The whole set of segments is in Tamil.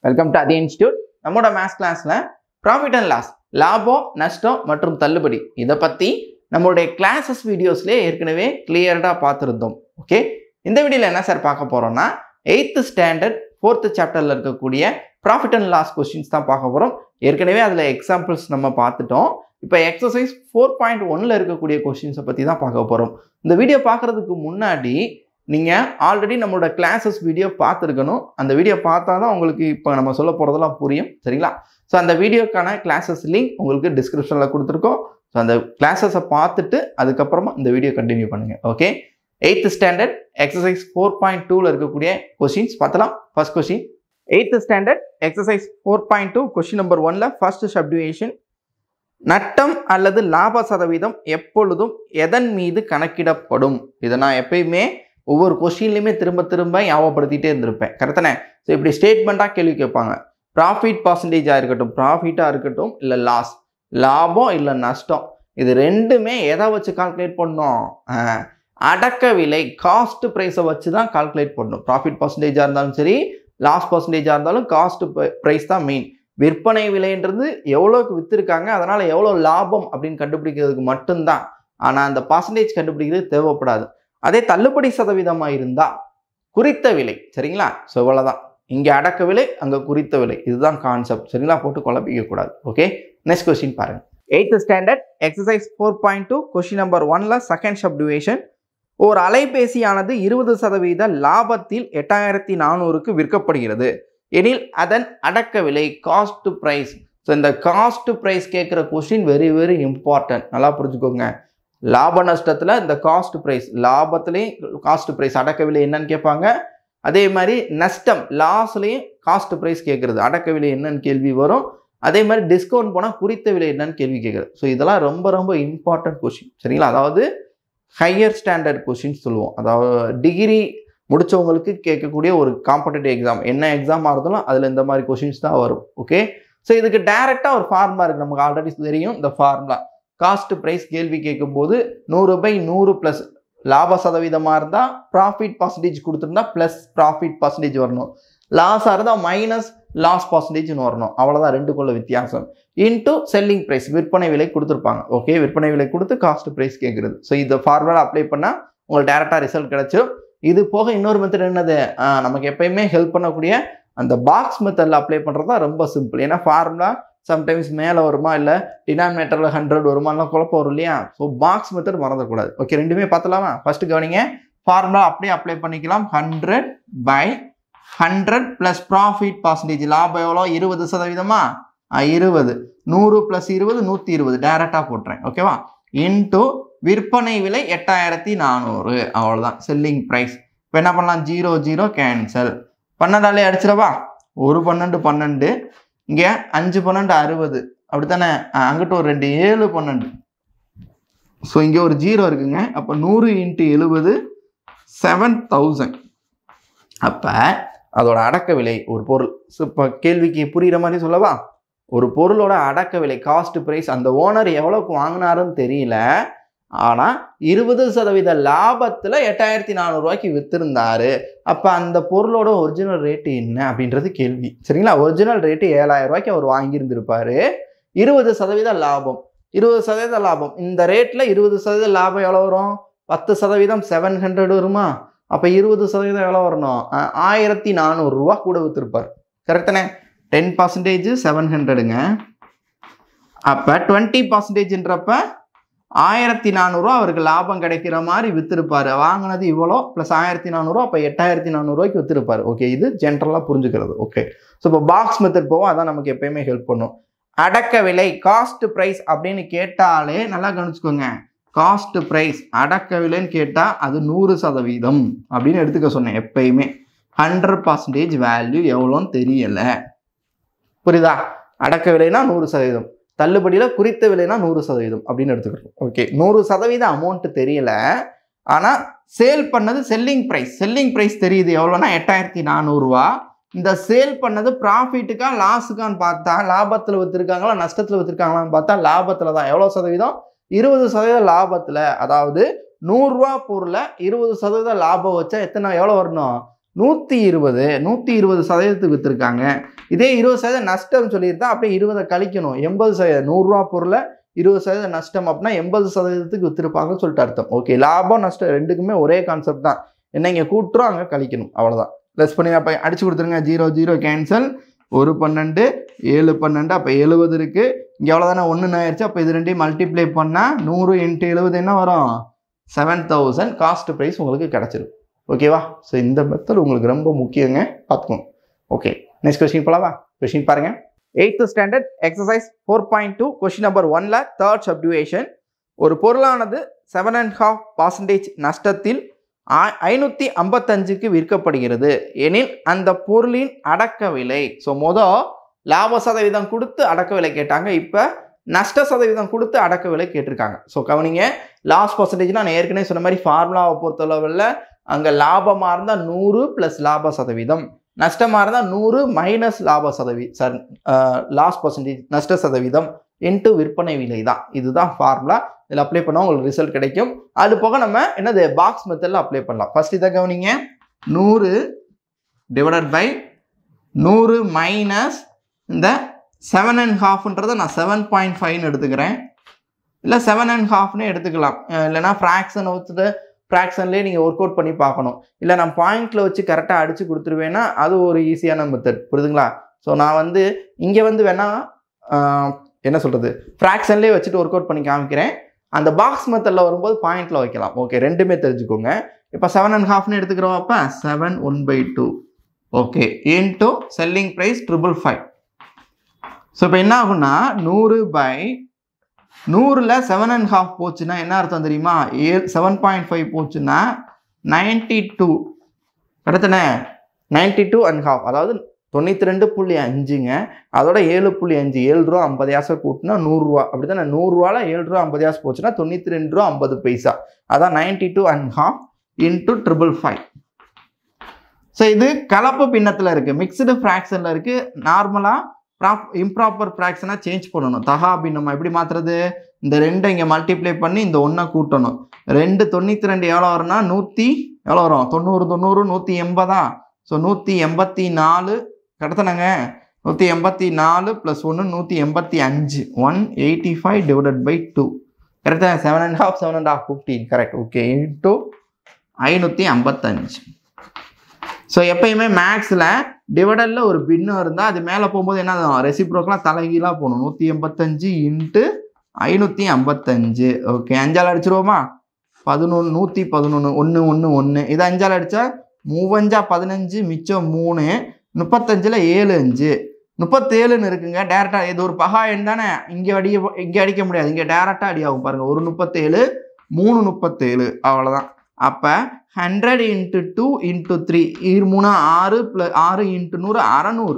வெல்கம் டு அதே இன்ஸ்டியூட். நம்மளோட மேத்ஸ் கிளாஸ்ல ப்ராஃபிட் அண்ட் லாஸ், லாபம் நஷ்டம் மற்றும் தள்ளுபடி, இதை பற்றி நம்மளுடைய கிளாஸஸ் வீடியோஸ்லேயே ஏற்கனவே கிளியர்டாக பார்த்துருந்தோம். ஓகே, இந்த வீடியோவில் என்ன சார் பார்க்க போகிறோம்னா 8th ஸ்டாண்டர்ட் 4th சாப்டரில் இருக்கக்கூடிய ப்ராஃபிட் அண்ட் லாஸ் கொஸ்டின்ஸ் தான் பார்க்க போகிறோம். ஏற்கனவே அதில் எக்ஸாம்பிள்ஸ் நம்ம பார்த்துட்டோம். இப்போ எக்ஸசைஸ் 4.1ல் இருக்கக்கூடிய கொஸ்டின்ஸை பற்றி தான் பார்க்க போகிறோம். இந்த வீடியோ பார்க்குறதுக்கு முன்னாடி நீங்கள் ஆல்ரெடி நம்மளோட கிளாஸஸ் வீடியோ பார்த்துருக்கணும். அந்த வீடியோ பார்த்தா தான் உங்களுக்கு இப்போ நம்ம சொல்ல போகிறதெல்லாம் புரியும், சரிங்களா? ஸோ அந்த வீடியோக்கான கிளாஸஸ் லிங்க் உங்களுக்கு டிஸ்கிரிப்ஷனில் கொடுத்துருக்கோம். ஸோ அந்த கிளாஸஸை பார்த்துட்டு அதுக்கப்புறமா இந்த வீடியோ கண்டினியூ பண்ணுங்கள். ஓகே, 8th ஸ்டாண்டர்ட் எக்ஸசைஸ் 4.2ல் இருக்கக்கூடிய கொஸ்டின்ஸ் பார்த்தலாம். First question, 8th standard exercise 4.2 question number 1ல் ஃபர்ஸ்ட் சப்டிவிஷன். நட்டம் அல்லது லாப சதவீதம் எப்பொழுதும் எதன் மீது கணக்கிடப்படும்? இதை நான் எப்பயுமே ஒவ்வொரு கொஸ்டின்லையுமே திரும்ப திரும்ப ஞாபகப்படுத்திட்டே இருந்திருப்பேன், கரெக்டானே? ஸோ இப்படி ஸ்டேட்மெண்ட்டாக கேள்வி கேட்பாங்க. ப்ராஃபிட் பர்சன்டேஜாக இருக்கட்டும், ப்ராஃபிட்டாக இருக்கட்டும், இல்லை லாஸ், லாபம் இல்லை நஷ்டம், இது ரெண்டுமே எதை வச்சு கால்குலேட் பண்ணணும்? அடக்க விலை, காஸ்ட் ப்ரைஸை வச்சு தான் கால்குலேட் பண்ணணும். ப்ராஃபிட் பர்சன்டேஜாக இருந்தாலும் சரி, லாஸ் பர்சன்டேஜாக இருந்தாலும் காஸ்ட் ப்ரைஸ் தான் மெயின். விற்பனை விலைன்றது எவ்வளோக்கு விற்றுருக்காங்க, அதனால் எவ்வளோ லாபம் அப்படின்னு கண்டுபிடிக்கிறதுக்கு மட்டும்தான். ஆனால் அந்த பர்சன்டேஜ் கண்டுபிடிக்கிறது தேவைப்படாது. அதே தள்ளுபடி சதவீதமாக இருந்தால் குறித்த விலை, சரிங்களா? ஸோ இவ்வளோதான். இங்கே அடக்க விலை, அங்கே குறித்த விலை, இதுதான் கான்செப்ட், சரிங்களா? போட்டு குழப்பிக்க கூடாது. ஓகே, நெக்ஸ்ட் கொஸ்டின் பாருங்க. 8th standard exercise 4.2 question number 1ல் செகண்ட் சப்டிவிஷன். ஒரு அலைபேசியானது 20% லாபத்தில் 8400க்கு விற்கப்படுகிறது எனில் அதன் அடக்க விலை, காஸ்ட் ப்ரைஸ். ஸோ இந்த காஸ்ட் ப்ரைஸ் கேட்குற கொஸ்டின் வெரி வெரி இம்பார்ட்டன்ட், நல்லா புரிஞ்சுக்கோங்க. லாப நஷ்டத்தில் இந்த காஸ்ட் ப்ரைஸ், லாபத்துலேயும் காஸ்ட் ப்ரைஸ், அடக்க விலை என்னன்னு கேட்பாங்க. அதே மாதிரி நஷ்டம், லாஸ்லேயும் காஸ்ட் ப்ரைஸ் கேட்குறது, அடக்க விலை என்னன்னு கேள்வி வரும். அதே மாதிரி டிஸ்கவுண்ட் போனால் குறித்த விலை என்னன்னு கேள்வி கேட்குறது. ஸோ இதெல்லாம் ரொம்ப ரொம்ப இம்பார்ட்டன்ட் கொஸ்டின், சரிங்களா? அதாவது ஹையர் ஸ்டாண்டர்ட் கொஸ்டின்ஸ் சொல்லுவோம். அதாவது டிகிரி முடித்தவங்களுக்கு கேட்கக்கூடிய ஒரு காம்படிட்டிவ் எக்ஸாம், என்ன எக்ஸாமாக இருந்தாலும் அதில் இந்த மாதிரி கொஸ்டின்ஸ் தான் வரும். ஓகே, ஸோ இதுக்கு டைரெக்டாக ஒரு ஃபார்முலா இருக்குது, நமக்கு ஆல்ரெடி தெரியும் இந்த ஃபார்முலா. காஸ்ட் ப்ரைஸ் கேள்வி கேட்கும்போது 100/100 ப்ளஸ் லாப சதவீதமாக இருந்தால் ப்ராஃபிட் பர்சன்டேஜ் கொடுத்துருந்தா ப்ளஸ் ப்ராஃபிட் பர்சன்டேஜ் வரணும். லாஸாக இருந்தால் மைனஸ் லாஸ் பர்சன்டேஜ்னு வரணும். அவ்வளோதான் ரெண்டுக்குள்ள வித்தியாசம். இன்ட்டு செல்லிங் ப்ரைஸ், விற்பனை விலை கொடுத்துருப்பாங்க. ஓகே, விற்பனை விலை கொடுத்து காஸ்ட் ப்ரைஸ் கேட்குறது. ஸோ இந்த ஃபார்முலா அப்ளை பண்ணால் உங்களுக்கு டேரெக்டாக ரிசல்ட் கிடச்சிடும். இது போக இன்னொரு மெத்தட் என்னது, நமக்கு எப்பயுமே ஹெல்ப் பண்ணக்கூடிய அந்த பாக்ஸ் மெத்தடில் அப்ளை பண்ணுறது தான் ரொம்ப சிம்பிள். ஏன்னா ஃபார்முலா சம்டைம்ஸ் மேலே வருமா, இல்லை டினாமினேட்டரில் 100 வருமானலாம் குழப்பம் வரும் இல்லையா? ஸோ பாக்ஸ் மெத்தட் மறந்துடக்கூடாது. ஓகே, ரெண்டுமே பார்த்துலாமா? ஃபர்ஸ்ட்டு கவனிங்க, ஃபார்முலா அப்படியே அப்ளை பண்ணிக்கலாம். 100/100 ப்ளஸ் ப்ராஃபிட் பர்சன்டேஜ், லாபம் எவ்வளோ? 20%. 20, 100 + 20 120, டைரெக்டாக போட்டுறேன். ஓகேவா? இன்ட்டு விற்பனை விலை 8400, அவ்வளோதான் செல்லிங் ப்ரைஸ். இப்போ என்ன பண்ணலாம்? 0 0 கேன்சல். 12 அடிச்சிடவா? 1 12 12, இங்கே 5 12 60, அப்படித்தானே? அங்கிட்ட ஒரு 2 7 12. ஸோ இங்கே ஒரு 0 இருக்குங்க. அப்போ 100 × 70 7000. அப்போ அதோட அடக்க விலை ஒரு பொருள். ஸோ இப்போ கேள்விக்கு புரிகிற மாதிரி சொல்லவா? ஒரு பொருளோட அடக்க விலை, காஸ்ட் ப்ரைஸ், அந்த ஓனர் எவ்வளோக்கு வாங்கினாருன்னு தெரியல, ஆனால் 20% லாபத்தில் 8400 விற்றுருந்தாரு. அப்போ அந்த பொருளோட ஒரிஜினல் ரேட்டு என்ன அப்படின்றது கேள்வி, சரிங்களா? ஒரிஜினல் ரேட்டு 7000 அவர் வாங்கியிருந்திருப்பாரு. 20% லாபம், 20% லாபம். இந்த ரேட்டில் 20% லாபம் எவ்வளோ வரும்? 10% 700 வருமா? அப்போ 20% எவ்வளோ வரணும்? 1400 கூட விற்றுருப்பார், கரெக்டானே? 10% 700ங்க. அப்போ 20%ன்றப்ப 1400 அவருக்கு லாபம் கிடைக்கிற மாதிரி விற்றுருப்பார். வாங்கினது இவ்வளோ ப்ளஸ் 1400, அப்போ 8400 விற்றுருப்பார். ஓகே, இது ஜென்ரலாக புரிஞ்சுக்கிறது. ஓகே, ஸோ இப்போ பாக்ஸ் மெத்தட் போவோம், அதான் நமக்கு எப்பயுமே ஹெல்ப் பண்ணும். அடக்க விலை, காஸ்ட் ப்ரைஸ் அப்படின்னு கேட்டாலே நல்லா கவனிச்சுக்கோங்க. காஸ்ட் ப்ரைஸ் அடக்க விலைன்னு கேட்டால் அது 100% அப்படின்னு எடுத்துக்க சொன்னேன். எப்பயுமே 100% வேல்யூ எவ்வளோன்னு தெரியலை, புரியுதா? அடக்க விலைனா 100%, தள்ளுபடியில் குறித்த விலைனா 100% அப்படின்னு எடுத்துக்கிறோம். ஓகே, 100% அமௌண்ட்டு தெரியல, ஆனால் சேல் பண்ணது செல்லிங் ப்ரைஸ், செல்லிங் ப்ரைஸ் தெரியுது எவ்வளோனா 8400. இந்த சேல் பண்ணது ப்ராஃபிட்டுக்கா லாஸுக்கான்னு பார்த்தா, லாபத்தில் விற்றுருக்காங்களா நஷ்டத்தில் விற்றுருக்காங்களான்னு பார்த்தா லாபத்தில் தான். எவ்வளோ சதவீதம்? 20% லாபத்தில். அதாவது 100 ரூபா பொருளை 20% லாபம் வச்சா எவ்வளோ வரணும்? 120% விற்றுருக்காங்க. இதே 20% நஷ்டம் சொல்லியிருந்தா அப்படியே 20 கழிக்கணும். 80% 100 ரூபா பொருளை 20% நஷ்டம் அப்படின்னா 80%க்கு விற்றுருப்பாங்கன்னு சொல்லிட்டு அர்த்தம். ஓகே, லாபம் நஷ்டம் ரெண்டுக்குமே ஒரே கான்செப்ட் தான். என்ன இங்கே கூட்டுறோம், அங்கே கழிக்கணும், அவ்வளோதான். லெஸ் பண்ணி அப்போ அடிச்சு கொடுத்துருங்க. 0 0 கேன்சல். 1 12 7 12 அப்போ 70 இருக்குது. இங்கே எவ்வளோதானே 1 ஆயிடுச்சு. அப்போ இது ரெண்டையும் மல்டிப்ளை பண்ணால் 100 × 70 என்ன வரும்? 7000 காஸ்ட் ப்ரைஸ் உங்களுக்கு கிடச்சிடும். ஓகேவா? ஸோ இந்த மெத்தட் உங்களுக்கு ரொம்ப முக்கியங்க, பார்த்துக்கோங்க. ஓகே, நெக்ஸ்ட் கொஸ்டின் போலாமா? கொஸ்டின் பாருங்க. 8th standard exercise 4.2 question number 1ல தேர்ட் சப்டிவிஷன். ஒரு பொருளானது 7.5% நஷ்டத்தில் 555க்கு விற்கப்படுகிறது எனில் அந்த பொருளின் அடக்க விலை. ஸோ லாப சதவீதம் கொடுத்து அடக்க விலை கேட்டாங்க. இப்போ நஷ்ட சதவீதம் கொடுத்து அடக்க விலை கேட்டிருக்காங்க. ஸோ கவனிங்க, லாஸ் பர்சன்டேஜ்னா நான் ஏற்கனவே சொன்ன மாதிரி ஃபார்முலாவை பொறுத்தளவில் அங்கே லாபமாக இருந்தால் 100 + லாப சதவீதம், நஷ்டமாக இருந்தால் 100 - லாப சதவீதம், லாஸ் பர்சன்டேஜ் நஷ்ட சதவீதம் இன்ட்டு விற்பனை விலை தான். இதுதான் ஃபார்முலா. இதில் அப்ளை பண்ணால் உங்களுக்கு ரிசல்ட் கிடைக்கும். அது போக நம்ம என்னது பாக்ஸ் மெத்தடில் அப்ளை பண்ணலாம். ஃபர்ஸ்ட் இதை கவனிங்க. 100 / 100 மைனஸ் இந்த 7.5ன்றதை நான் 7.5ன்னு எடுத்துக்கிறேன். இல்லை 7.5ன்னு எடுத்துக்கலாம். இல்லைனா ஃப்ராக்ஷன் வச்சுட்டு ஃப்ராக்ஷன்லேயே நீங்கள் ஒர்க் அவுட் பண்ணி பார்க்கணும். இல்லை நான் பாயிண்டில் வச்சு கரெக்டாக அடித்து கொடுத்துருவேன்னா அது ஒரு ஈஸியான மெத்தட், புரியுதுங்களா? ஸோ நான் இங்கே வேணால் என்ன சொல்கிறது, ஃப்ராக்ஷன்லேயே வச்சுட்டு ஒர்க் அவுட் பண்ணி காமிக்கிறேன். அந்த பாக்ஸ் மெத்தடில் வரும்போது பாயிண்டில் வைக்கலாம். ஓகே, ரெண்டுமே தெரிஞ்சுக்கோங்க. இப்போ 7.5ன்னு எடுத்துக்கிறோம். அப்போ 7 1/2 okay into selling price 555. So இப்போ என்ன ஆகும்னா 100/100ல் 7.5 போச்சுன்னா என்ன அர்த்தம் தெரியுமா? 7.5 போச்சுன்னா 92 கரெக்டானே? 92.5 அதாவது 92.5ங்க. அதோட 7.5 7 ரூபா 50 காசை கூட்டினா 100 ரூபா. அப்படி தானே? 100 ரூபாவில் 7 ரூபா 50 காசு போச்சுன்னா 92 ரூபா 50 பைசா. அதான் 92.5 இன்ட்டு 555. ஸோ இது கலப்பு பின்னத்தில் இருக்குது, மிக்சடு ஃப்ராக்ஷனில் இருக்குது. நார்மலாக இம்ப்ராப்பர் ஃப்ராக்ஷனாக சேஞ்ச் பண்ணணும். தகா பின்னமாக எப்படி மாற்றுறது? இந்த 2 இங்கே மல்டிப்ளை பண்ணி இந்த 1 கூட்டணும். 2 92 எவ்வளோ வரும்னா 100 எவ்வளோ வரும்? 90 90 180. ஸோ 184 கடத்தனங்க. 184 + 1 185 185/2 கரெக்டா? 7.5 7.5 15 கரெக்ட். Okay into 555. ஸோ எப்பயுமே மேக்ஸில் டிவைடரில் ஒரு பின்னம் இருந்தால் அது மேலே போகும்போது என்ன ரெசிப்ரோக்கெலாம் தலைகீழாக போகணும். 185 இன்ட்டு 555. ஓகே, 5ஆல் அடிச்சிருவோமா? 11 111 1 1 1. இதை 5ஆல் அடித்தா 3 15 மிச்சம் 3 35ல் 7 5 37ன்னு இருக்குங்க. டேரெக்டாக இது ஒரு பகா எண் தானே, இங்கே அடிக்க முடியாது. இங்கே டேரெக்டாக அடியாகும் பாருங்கள். 1 37 3 37 அவ்வளோதான். அப்போ 100 × 2 × 3 3 6 + 6 × 100 600.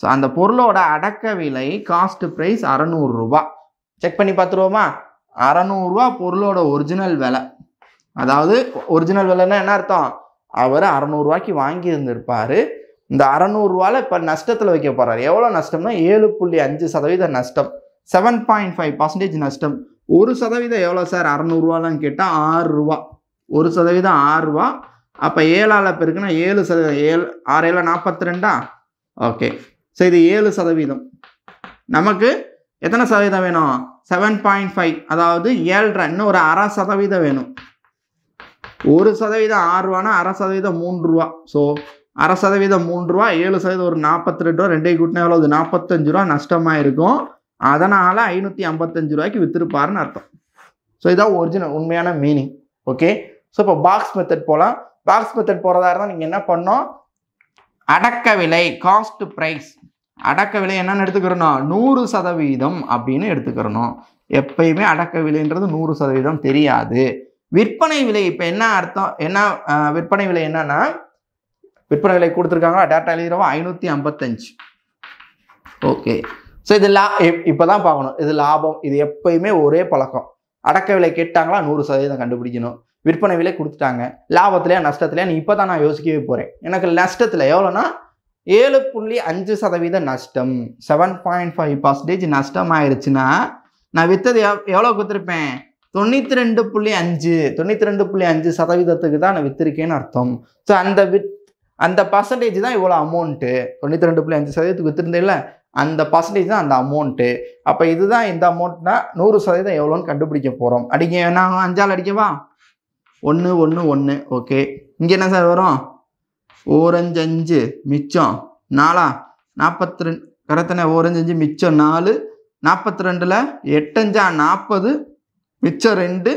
ஸோ அந்த பொருளோட அடக்க விலை காஸ்ட் ப்ரைஸ் 600 ரூபா. செக் பண்ணி பார்த்துருவோமா? 600 ரூபா பொருளோட ஒரிஜினல் விலை. அதாவது ஒரிஜினல் விலைன்னா என்ன அர்த்தம்? அவர் 600 ரூபாய்க்கு வாங்கி இருந்திருப்பார். இந்த 600 ரூபாயில் இப்போ நஷ்டத்தில் வைக்க போகிறார். எவ்வளோ நஷ்டம்னா 7.5% நஷ்டம், 7.5% நஷ்டம். 1% எவ்வளோ சார் 600 ரூபாலான்னு கேட்டால் 6 ரூபா. 1% 6 ரூபா. அப்போ 7ஆல் பெருக்குன்னா 7%. 7 6 7 42. ஓகே, ஸோ இது 7%. நமக்கு எத்தனை சதவீதம் வேணும்? 7.5 அதாவது 7.5. இன்னும் ஒரு 0.5% வேணும். 1% 6 ரூபானா 0.5% 3 ரூபா. ஸோ 0.5% 3 ரூபா, 7% ஒரு 42 ரூபா. ரெண்டையும் கூட்டினா எவ்வளோ? 45 ரூபா நஷ்டமாக இருக்கும். அதனால் 555 ரூபாய்க்கு விற்றுருப்பாருன்னு அர்த்தம். ஸோ இதான் ஒரிஜினல் உண்மையான மீனிங். ஓகே, ஸோ இப்போ பாக்ஸ் மெத்தட் போகலாம். பாக்ஸ் மெத்தட் போகிறதா இருந்தால் நீங்கள் என்ன பண்ணணும்? அடக்க விலை காஸ்ட் ப்ரைஸ், அடக்க விலை என்னன்னு எடுத்துக்கிறணும்? 100% அப்படின்னு எடுத்துக்கிறணும். எப்பயுமே அடக்க விலைன்றது 100% தெரியாது. விற்பனை விலை இப்போ என்ன அர்த்தம்? என்ன விற்பனை விலை என்னன்னா, விற்பனை விலை கொடுத்துருக்காங்களா? டேட்டா எழுதிடுவோம். 555. ஓகே, ஸோ இது இப்போ தான் பார்க்கணும். இது லாபம். இது எப்பயுமே ஒரே பழக்கம். அடக்க விலை கேட்டாங்களா 100% கண்டுபிடிக்கணும். விற்பனை விலை கொடுத்துட்டாங்க, லாபத்திலையா நஷ்டத்திலையா நீ இப்போ தான் நான் யோசிக்கவே போகிறேன். எனக்கு நஷ்டத்தில் எவ்வளோனா 7.5% நஷ்டம், 7.5% நஷ்டம் ஆயிடுச்சுன்னா நான் விற்றது எவ்வளோ கொடுத்துருப்பேன்? 92.5 92.5% தான் நான் வித்திருக்கேன்னு அர்த்தம். ஸோ அந்த பர்சன்டேஜ் தான் இவ்வளோ அமௌண்ட்டு. 92.5% வித்திருந்தேன்ல, அந்த பர்சன்டேஜ் தான் அந்த அமௌண்ட்டு. அப்போ இதுதான் இந்த அமௌண்ட்னா 100% எவ்வளோன்னு கண்டுபிடிக்க போகிறோம். அடிக்க நான் 5ஆல் அடிக்கவா? 1 1 1. ஓகே, இங்கே என்ன சார் வரும்? 4 5 5 மிச்சம் 4 42 கரெக்டானே. 4 5 5 மிச்சம் 4 42ல் 8 5 40 மிச்சம் 2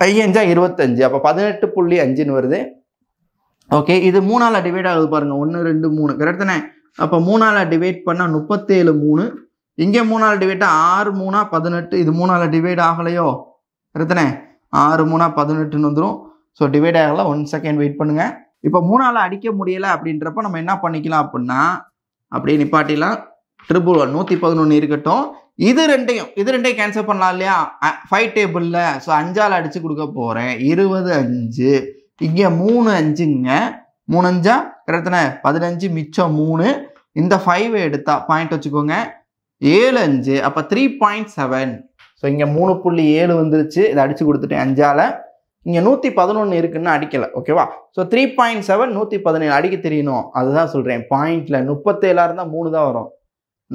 5 5 25. அப்போ 18.5ன்னு வருது. ஓகே, இது 3ஆல் டிவைட் ஆகுது பாருங்க. 1 2 3 கரெக்ட் தானே. அப்போ 3ஆல் டிவைட் பண்ணால் 37 3. இங்கே 3ஆல் டிவைட் 6 3 18. இது 3ஆல் டிவைட் ஆகலையோ? கரெக்ட் தானே. 6 3 18ன்னு வந்துடும். ஸோ டிவைட் ஆகல. 1 செகண்ட் வெயிட் பண்ணுங்க. இப்போ 3ஆல் அடிக்க முடியலை அப்படின்றப்ப நம்ம என்ன பண்ணிக்கலாம் அப்படின்னா, அப்படியே நிப்பாட்டிலாம். 111 இருக்கட்டும். இது ரெண்டையும் கேன்சல் பண்ணலாம் இல்லையா 5 டேபிளில். ஸோ 5ஆல் அடித்து கொடுக்க போகிறேன். 20 5. இங்கே 3 5ங்க. 3 5 கரெக்டானே. 15 மிச்சம் 3. இந்த 5 எடுத்தா பாயிண்ட் வச்சுக்கோங்க. 7 5. அப்போ 3.7. ஸோ இங்கே 3.7 வந்துருச்சு. இதை அடித்து கொடுத்துட்டேன் 5ஆல். இங்கே 111 இருக்குன்னு அடிக்கலை. ஓகேவா? ஸோ 3.7 117 அடிக்க தெரியணும். அதுதான் சொல்கிறேன். பாயிண்டில் 37 இருந்தால் 3 தான் வரும்.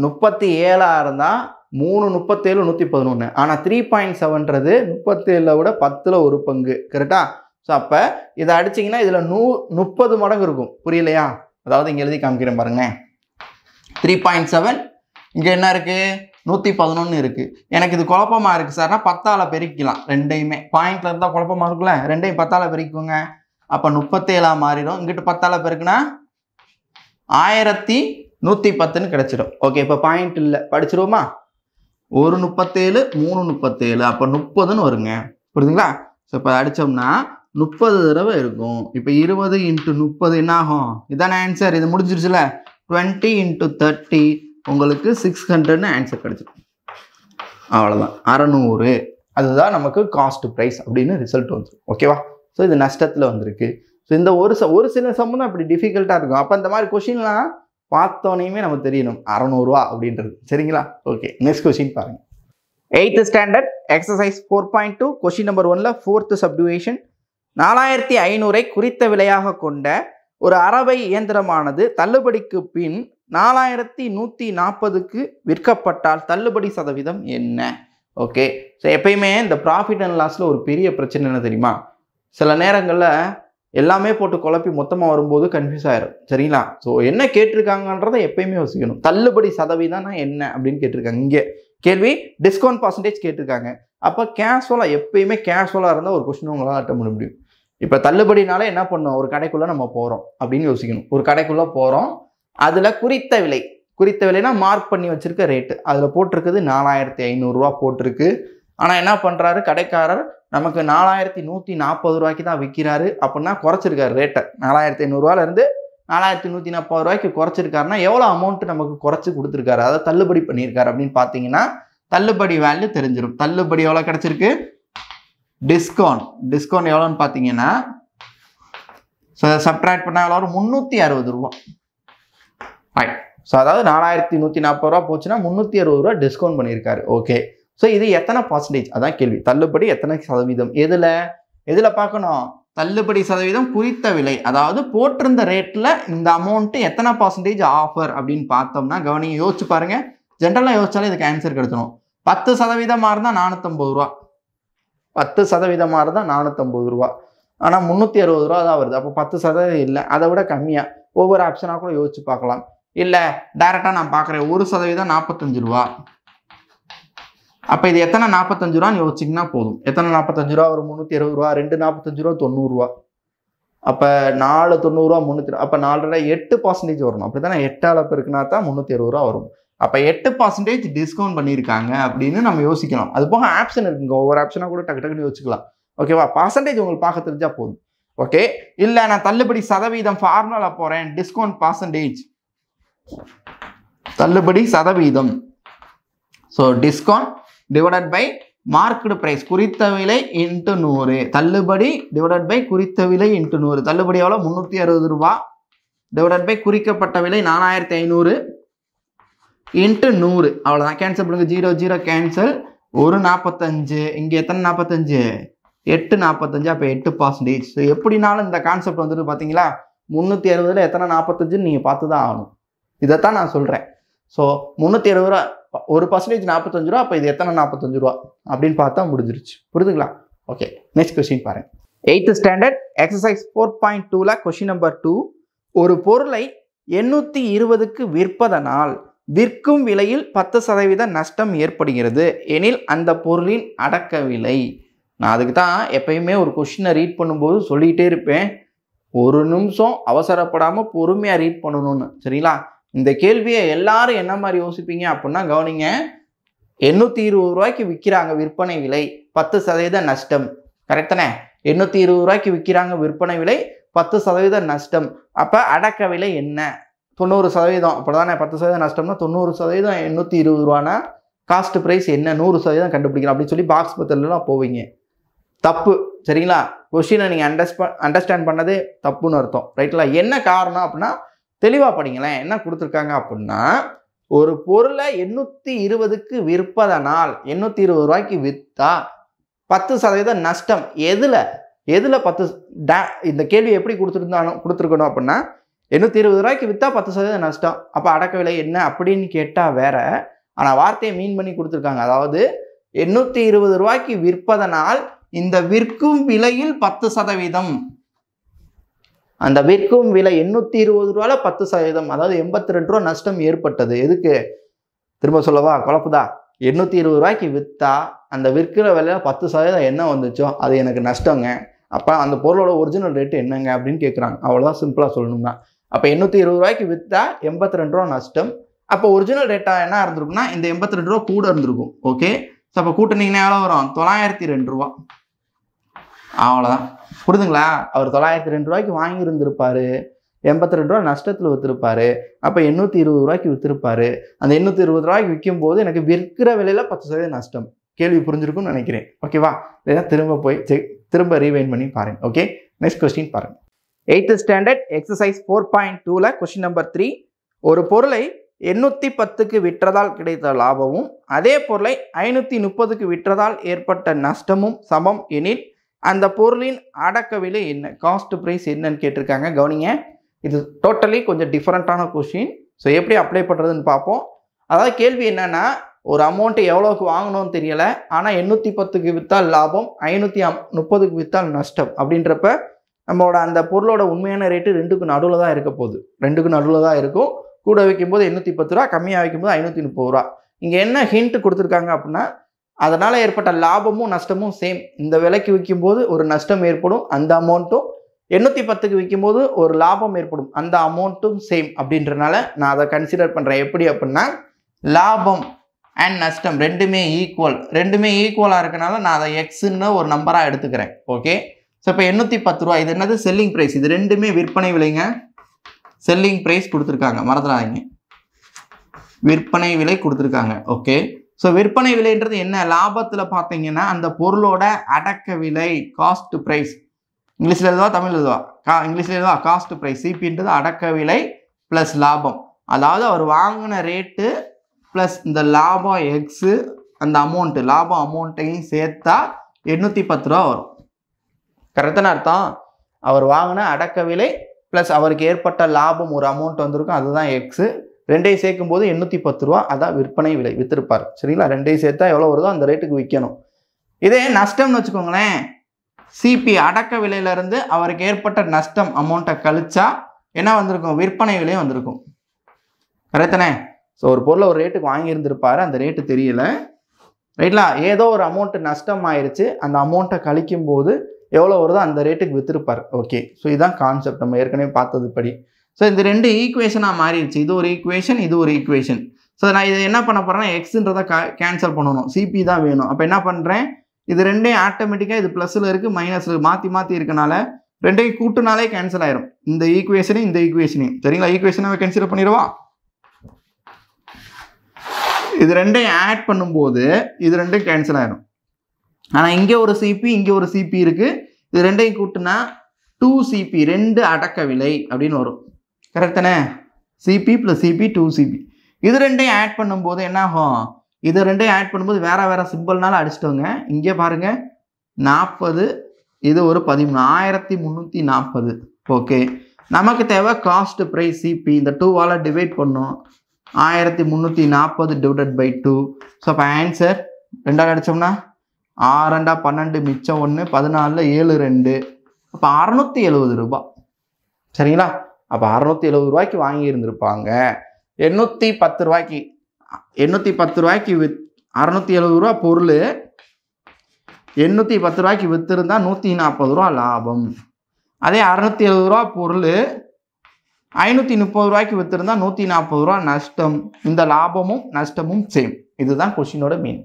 37 இருந்தால் 3 37 111. ஆனால் 3.7ன்றது 37 விட 10ல் 1 பங்கு. கரெக்டா? ஸோ அப்போ இதை அடிச்சிங்கன்னா இதில் 30 மடங்கு இருக்கும். புரியலையா? அதாவது இங்கே எழுதி காமிக்கிறேன் பாருங்களேன். 3.7 இங்கே என்ன இருக்குது? 111 இருக்குது. எனக்கு இது குழப்பமாக இருக்குது சார்னா 10ஆல் பெருக்கலாம். ரெண்டையுமே பாயிண்டில் இருந்தால் குழப்பமாக இருக்குல்ல. ரெண்டையும் 10ஆல் பெருக்குங்க. அப்போ 37 மாறிடும். இங்கிட்ட 10ஆல் பெருக்குனா 1110ன்னு கிடச்சிடும். ஓகே, இப்போ பாயிண்ட் இல்லை, படிச்சிருவோமா? 1 37 3 37. அப்போ 30ன்னு வருங்க. புரியுதுங்களா? ஸோ இப்போ அடித்தோம்னா 30 தடவை இருக்கும். இப்போ 20 × 30 என்ன ஆகும்? இதான ஆன்சர். இது முடிஞ்சிருச்சுல. 20 × 30 உங்களுக்கு 600ன்னு ஆன்சர் கிடைச்சிடும். அவ்வளோதான், 600. அதுதான் நமக்கு காஸ்ட் ப்ரைஸ் அப்படின்னு ரிசல்ட் வந்துடும். ஓகேவா? ஸோ இது நஷ்டத்தில் வந்திருக்கு. ஸோ இந்த ஒரு சில சம்மந்தம் தான் அப்படி டிஃபிகல்ட்டாக இருக்கும். அப்போ இந்த மாதிரி கொஷின்லாம் பார்த்தோனையுமே நமக்கு தெரியணும் 600 ரூபா அப்படின்றது. சரிங்களா? ஓகே, நெக்ஸ்ட் கொஷின் பாருங்கள். 8th standard exercise 4.2 question number 1ல் 4th சப்டிவிஷன். 4500ஐ குறித்த விலையாக கொண்ட ஒரு அரவை இயந்திரமானது தள்ளுபடிக்கு பின் 4140க்கு விற்கப்பட்டால் தள்ளுபடி சதவீதம் என்ன? ஓகே, ஸோ எப்பயுமே இந்த ப்ராஃபிட் அண்ட் லாஸில் ஒரு பெரிய பிரச்சனை என்ன தெரியுமா? சில நேரங்களில் எல்லாமே போட்டு குழப்பி மொத்தமாக வரும்போது கன்ஃபியூஸ் ஆயிரும். சரிங்களா? ஸோ என்ன கேட்டிருக்காங்கன்றதை எப்பயுமே யோசிக்கணும். தள்ளுபடி சதவீதம்னா என்ன அப்படின்னு கேட்டிருக்காங்க. இங்கே கேள்வி டிஸ்கவுண்ட் பர்சன்டேஜ் கேட்டிருக்காங்க. அப்போ கேஷுவலாக எப்பயுமே கேஷுவலாக இருந்தால் ஒரு கொஸ்டின் உங்களால் அட்டன் பண்ண முடியும். இப்போ தள்ளுபடினால என்ன பண்ணோம்? ஒரு கடைக்குள்ளே நம்ம போகிறோம் அப்படின்னு யோசிக்கணும். ஒரு கடைக்குள்ளே போகிறோம், அதில் குறித்த விலைனா மார்க் பண்ணி வச்சுருக்க ரேட்டு அதில் போட்டிருக்குது 4500 ரூபா போட்டிருக்கு. ஆனால் என்ன பண்ணுறாரு கடைக்காரர், நமக்கு 4140 ரூபாய்க்கு தான் விற்கிறாரு. அப்படின்னா குறைச்சிருக்காரு ரேட்டை. 4500 ரூபாயிலேருந்து 4140 ரூபாய்க்கு குறைச்சிருக்காருன்னா எவ்வளோ அமௌண்ட்டு நமக்கு குறைச்சி கொடுத்துருக்காரு, அதை தள்ளுபடி பண்ணியிருக்காரு அப்படின்னு பார்த்தீங்கன்னா தள்ளுபடி வேல்யூ தெரிஞ்சிடும். தள்ளுபடி எவ்வளோ கிடச்சிருக்கு? டிஸ்கவுண்ட் எவ்வளோன்னு பார்த்தீங்கன்னா சப்ட்ராக்ட் பண்ணால் எவ்வளோ வரும்? 360 ரூபா. ரைட். ஸோ அதாவது 4140 ரூபா போச்சுன்னா 360 ரூபா டிஸ்கவுண்ட் பண்ணியிருக்காரு. ஓகே, ஸோ இது எத்தனை பர்சன்டேஜ் அதான் கேள்வி. தள்ளுபடி எத்தனை சதவீதம்? எதில் பார்க்கணும்? தள்ளுபடி சதவீதம் குறித்த விலை, அதாவது போட்டிருந்த ரேட்டில் இந்த அமௌண்ட்டு எத்தனை பர்சன்டேஜ் ஆஃபர் அப்படின்னு பார்த்தோம்னா கவனிங்க, யோசிச்சு பாருங்க. ஜென்ரலாக யோசிச்சாலே இதுக்கு ஆன்சர் கிடைச்சிடும். 10% இருந்தால் 450 ரூபா. 10% இருந்தால் 450 ரூபா. ஆனால் 360 ரூபா தான் வருது. அப்போ 10% இல்லை, அதை விட கம்மியாக ஒவ்வொரு ஆப்ஷனாக கூட யோசிச்சு பார்க்கலாம். இல்லை டைரெக்டாக நான் பார்க்குறேன் 1% 45 ரூபா. அப்போ இது எத்தனை 45 ரூபான்னு யோசிச்சிங்கன்னா போதும். எத்தனை 45 ரூபா? ஒரு 360 ரூபா. 2 45 ரூபா 90 ரூபா. அப்போ 4 90 ரூபா 300. அப்போ 4 8% வரணும். அப்படி தானே 8ஆல் இருக்குன்னா தான் 360 ரூபா வரும். அப்போ 8% டிஸ்கவுண்ட் பண்ணியிருக்காங்க அப்படின்னு நம்ம யோசிக்கலாம். அது போக ஆப்ஷன் இருக்குங்க, ஒவ்வொரு ஆப்ஷனாக கூட டக்கு டக்குன்னு யோசிக்கலாம். ஓகேவா? பர்சன்டேஜ் உங்களுக்கு பார்க்க தெரிஞ்சா போதும். ஓகே, இல்லை நான் தள்ளுபடி சதவீதம் ஃபார்முலா போகிறேன். டிஸ்கவுண்ட் பர்சன்டேஜ், தள்ளுபடி சதவீதம். So discount divided by market price, குறித்த விலை இன்ட்டு 100. தள்ளுபடி டிவைடட் பை குறித்த விலை இன்ட்டு 100. தள்ளுபடி எவ்வளோ? 360 ரூபா டிவைடட் பை குறிக்கப்பட்ட விலை 4500 இன்ட்டு 100. அவ்வளோதான். கேன்சல் பண்ணுங்க. 0 0 கேன்சல். ஒரு 45, இங்கே எத்தனை 45, 8 45, அப்போ 8%. ஸோ எப்படினாலும் இந்த கான்செப்ட் வந்துட்டு பார்த்தீங்களா 360ல் எத்தனை 45ன்னு நீங்கள் பார்த்து தான் ஆகணும். இதைத்தான் நான் சொல்கிறேன். ஸோ 360 ரூபா, ஒரு பர்சன்டேஜ் 45 ரூபா, அப்போ இது எத்தனை 45 ரூபா அப்படின்னு பார்த்தா முடிஞ்சிருச்சு. புரியுதுங்களா? ஓகே, நெக்ஸ்ட் கொஸ்டின் பாருங்க. 8th ஸ்டாண்டர்ட் எக்ஸசைஸ் 4.2ல கொஸ்டின் நம்பர் 2. ஒரு பொருளை 820க்கு விற்பதனால் விற்கும் விலையில் 10% நஷ்டம் ஏற்படுகிறது எனில் அந்த பொருளின் அடக்க விலை. நான் அதுக்கு தான் எப்பயுமே ஒரு கொஸ்டினை ரீட் பண்ணும்போது சொல்லிகிட்டே இருப்பேன், ஒரு நிமிஷம் அவசரப்படாமல் பொறுமையாக ரீட் பண்ணணும்னு. சரிங்களா? இந்த கேள்வியை எல்லாரும் என்ன மாதிரி யோசிப்பீங்க அப்படின்னா கவனிங்க. 820 ரூபாய்க்கு விற்கிறாங்க, விற்பனை விலை 10% நஷ்டம். கரெக்ட் தானே? 820 ரூபாய்க்கு விற்கிறாங்க, விற்பனை விலை 10% நஷ்டம். அப்போ அடக்க விலை என்ன? 90%. அப்படிதானே? 10% நஷ்டம்னா 90%. 820 ரூபானா காஸ்ட் ப்ரைஸ் என்ன? 100% கண்டுபிடிக்கணும் அப்படின்னு சொல்லி பாக்ஸ் பத்திரலாம் போவீங்க. தப்பு. சரிங்களா? கொஸ்டினை நீங்கள் அண்டர்ஸ்டாண்ட் பண்ணதே தப்புன்னு அர்த்தம். ரைட்ல? என்ன காரணம் அப்படின்னா தெளிவாக படிங்களேன். என்ன கொடுத்துருக்காங்க அப்படின்னா, ஒரு பொருளை 820க்கு விற்பதனால் 820 ரூபாய்க்கு விற்றா 10% நஷ்டம். எதில் 10 இந்த கேள்வி எப்படி கொடுத்துருக்கணும் அப்படின்னா 820 ரூபாய்க்கு விற்றா 10% நஷ்டம். அப்போ அடக்க விலை என்ன அப்படின்னு கேட்டால் வேற. ஆனால் வார்த்தையை மீன் பண்ணி கொடுத்துருக்காங்க. அதாவது 820 ரூபாய்க்கு விற்பதனால் இந்த விற்கும் விலையில் 10%, அந்த விற்கும் விலை 820 ரூபாயில 10%, அதாவது 82 ரூபா நஷ்டம் ஏற்பட்டது. எதுக்கு? திரும்ப சொல்லவா? குழப்புதா? 820 ரூபாய்க்கு விற்றா அந்த விற்கிற விலையில 10% என்ன வந்துச்சோ அது எனக்கு நஷ்டங்க. அப்போ அந்த பொருளோட ஒரிஜினல் ரேட்டு என்னங்க அப்படின்னு கேட்குறாங்க. அவ்வளோதான், சிம்பிளாக சொல்லணும்னா. அப்போ 820 ரூபாய்க்கு விற்றா 82 ரூபா நஷ்டம். அப்போ ஒரிஜினல் ரேட்டாக என்ன இருந்திருக்குன்னா இந்த 82 ரூபா கூட இருந்திருக்கும். ஓகே, ஸோ அப்போ கூட்டினீங்கன்னா எவ்வளோ வரும்? 902 ரூபா. அவ்வளோதான். புரிதுங்களா? அவர் 902 ரூபாய்க்கு வாங்கியிருந்திருப்பாரு, 82 ரூபா நஷ்டத்தில் விற்றுருப்பாரு. அப்போ 820 ரூபாய்க்கு விற்றுருப்பாரு. அந்த 820 ரூபாய்க்கு விற்கும் போது எனக்கு விற்கிற விலையில 10% நஷ்டம். கேள்வி புரிஞ்சிருக்கும்னு நினைக்கிறேன். ஓகேவா? இல்லைன்னா திரும்ப ரீவைண்ட் பண்ணி பாருங்க. ஓகே, நெக்ஸ்ட் கொஸ்டின் பாருங்க. 8th ஸ்டாண்டர்ட் எக்ஸசைஸ் 4.2ல கொஸ்டின் நம்பர் 3. ஒரு பொருளை 810க்கு விற்றதால் கிடைத்த லாபமும் அதே பொருளை 530க்கு விற்றதால் ஏற்பட்ட நஷ்டமும் சமம் எனில் அந்த பொருளின் அடக்க விலை என்ன? காஸ்ட் ப்ரைஸ் என்னன்னு கேட்டிருக்காங்க. கவனிங்க, இது டோட்டலி கொஞ்சம் டிஃப்ரெண்ட்டான கொஸ்டின். ஸோ எப்படி அப்ளை பண்ணுறதுன்னு பார்ப்போம். அதாவது கேள்வி என்னன்னா, ஒரு அமௌண்ட்டு எவ்வளோக்கு வாங்கணும்னு தெரியலை, ஆனால் 810க்கு விற்றால் லாபம், 530க்கு விற்றால் நஷ்டம். அப்படின்றப்ப நம்மளோட அந்த பொருளோட உண்மையான ரேட்டு 2க்கு நடுவில் தான் இருக்க போகுது. 2க்கு நடுவில் தான் இருக்கும். கூட வைக்கும்போது 810 ரூபா, கம்மியாக வைக்கும்போது 530 ரூபா. இங்கே என்ன ஹிண்ட் கொடுத்துருக்காங்க அப்படின்னா, அதனால் ஏற்பட்ட லாபமும் நஷ்டமும் சேம். இந்த விலைக்கு விற்கும்போது ஒரு நஷ்டம் ஏற்படும், அந்த அமௌண்ட்டும் 810க்கு விற்கும்போது ஒரு லாபம் ஏற்படும், அந்த அமௌண்ட்டும் சேம். அப்படின்றனால நான் அதை கன்சிடர் பண்ணுறேன். எப்படி அப்படின்னா, லாபம் அண்ட் நஷ்டம் ரெண்டுமே ஈக்குவலாக இருக்கனால நான் அதை எக்ஸ்ன்னு ஒரு நம்பராக எடுத்துக்கிறேன். ஓகே, ஸோ இப்போ 810 ரூபா இது என்னது? Selling price. இது ரெண்டுமே விற்பனை விலைங்க. செல்லிங் ப்ரைஸ் கொடுத்துருக்காங்க, மறந்துடாதீங்க. விற்பனை விலை கொடுத்துருக்காங்க. ஓகே, ஸோ விற்பனை விலைன்றது என்ன? லாபத்தில் பார்த்தீங்கன்னா அந்த பொருளோட அடக்க விலை, காஸ்ட் ப்ரைஸ். இங்கிலீஷில் எழுதுவா, தமிழ் எழுதுவா? இங்கிலீஷில் எழுதுவா. Cost price. சிபின்றது அடக்க விலை ப்ளஸ் லாபம். அதாவது அவர் வாங்கின ரேட்டு ப்ளஸ் இந்த லாபம் எக்ஸு, அந்த அமௌண்ட்டு லாபம் அமௌண்ட்டையும் சேர்த்தா 810 ரூபா வரும். கரெக்டான அர்த்தம்? அவர் வாங்கின அடக்க விலை ப்ளஸ் அவருக்கு ஏற்பட்ட லாபம் ஒரு அமௌண்ட் வந்திருக்கும், அதுதான் எக்ஸு. ரெண்டையும் சேர்க்கும் போது 810 ரூபா, அதான் விற்பனை விலை, விற்றுருப்பார். சரிங்களா? ரெண்டையும் சேர்த்தா எவ்வளோ வருதோ அந்த ரேட்டுக்கு விற்கணும். இதே நஷ்டம்னு வச்சுக்கோங்களேன், சிபி அடக்க விலையிலேருந்து அவருக்கு ஏற்பட்ட நஷ்டம் அமௌண்ட்டை கழிச்சா என்ன வந்திருக்கும்? விற்பனை விலையும் வந்திருக்கும். கரெக்டானே? ஸோ ஒரு பொருளை ஒரு ரேட்டுக்கு வாங்கியிருந்திருப்பாரு, அந்த ரேட்டு தெரியல. ரைட்லா? ஏதோ ஒரு அமௌண்ட்டு நஷ்டம் ஆயிடுச்சு, அந்த அமௌண்ட்டை கழிக்கும் போது எவ்வளோ வருதோ அந்த ரேட்டுக்கு விற்றுருப்பார். ஓகே, ஸோ இதுதான் கான்செப்ட் நம்ம ஏற்கனவே பார்த்தது படி. ஸோ இந்த ரெண்டு ஈக்குவேஷனாக மாறிடுச்சு. இது ஒரு ஈக்குவேஷன், இது ஒரு ஈக்குவேஷன். ஸோ நான் இதை என்ன பண்ண போகிறேன்னா, எக்ஸுன்றதை கேன்சல் பண்ணணும், சிபி தான் வேணும். அப்போ என்ன பண்ணுறேன், இது ரெண்டையும் ஆட்டோமேட்டிக்காக இது ப்ளஸில் இருக்குது மைனஸில் மாற்றி இருக்கனால ரெண்டையும் கூட்டுனாலே கேன்சல் ஆயிரும். இந்த ஈக்குவேஷனையும் இந்த ஈக்குவேஷனையும். சரிங்களா? ஈக்குவேஷனை கன்சிடர் பண்ணிடுவா. இது ரெண்டையும் ஆட் பண்ணும்போது இது ரெண்டும் கேன்சல் ஆயிரும். ஆனால் இங்கே ஒரு சிபி, இங்கே ஒரு சிபி இருக்குது. இது ரெண்டையும் கூட்டுனா 2CP, 2 அடக்க விலை அப்படின்னு வரும். கரெக்ட் தானே? CP plus CP 2CP. இது ரெண்டையும் ஆட் பண்ணும்போது என்ன ஆகும்? இது ரெண்டையும் ஆட் பண்ணும்போது வேறு சிம்பிள்னால அடிச்சிட்டோங்க. இங்கே பாருங்கள் 40, இது ஒரு 13, 1340. ஓகே, நமக்கு தேவை காஸ்ட் ப்ரைஸ் சிபி. இந்த 2வால் டிவைட் பண்ணோம். 1340 டிவைடட் பை 2. ஸோ அப்போ ஆன்சர் 2ஆல் அடித்தோம்னா 6 2 12 மிச்சம் 1 14 7 2. அப்போ 670 ரூபா. சரிங்களா? அப்போ 670 ரூபாய்க்கு வாங்கியிருந்திருப்பாங்க. 810 ரூபாய்க்கு 670 ரூபா பொருள் 810 ரூபாய்க்கு விற்றுருந்தா 140 ரூபா லாபம். அதே 670 ரூபா பொருள் 530 ரூபாய்க்கு விற்றுருந்தா 140 ரூபா நஷ்டம். இந்த லாபமும் நஷ்டமும் சேம். இதுதான் கொஷினோட மீன்.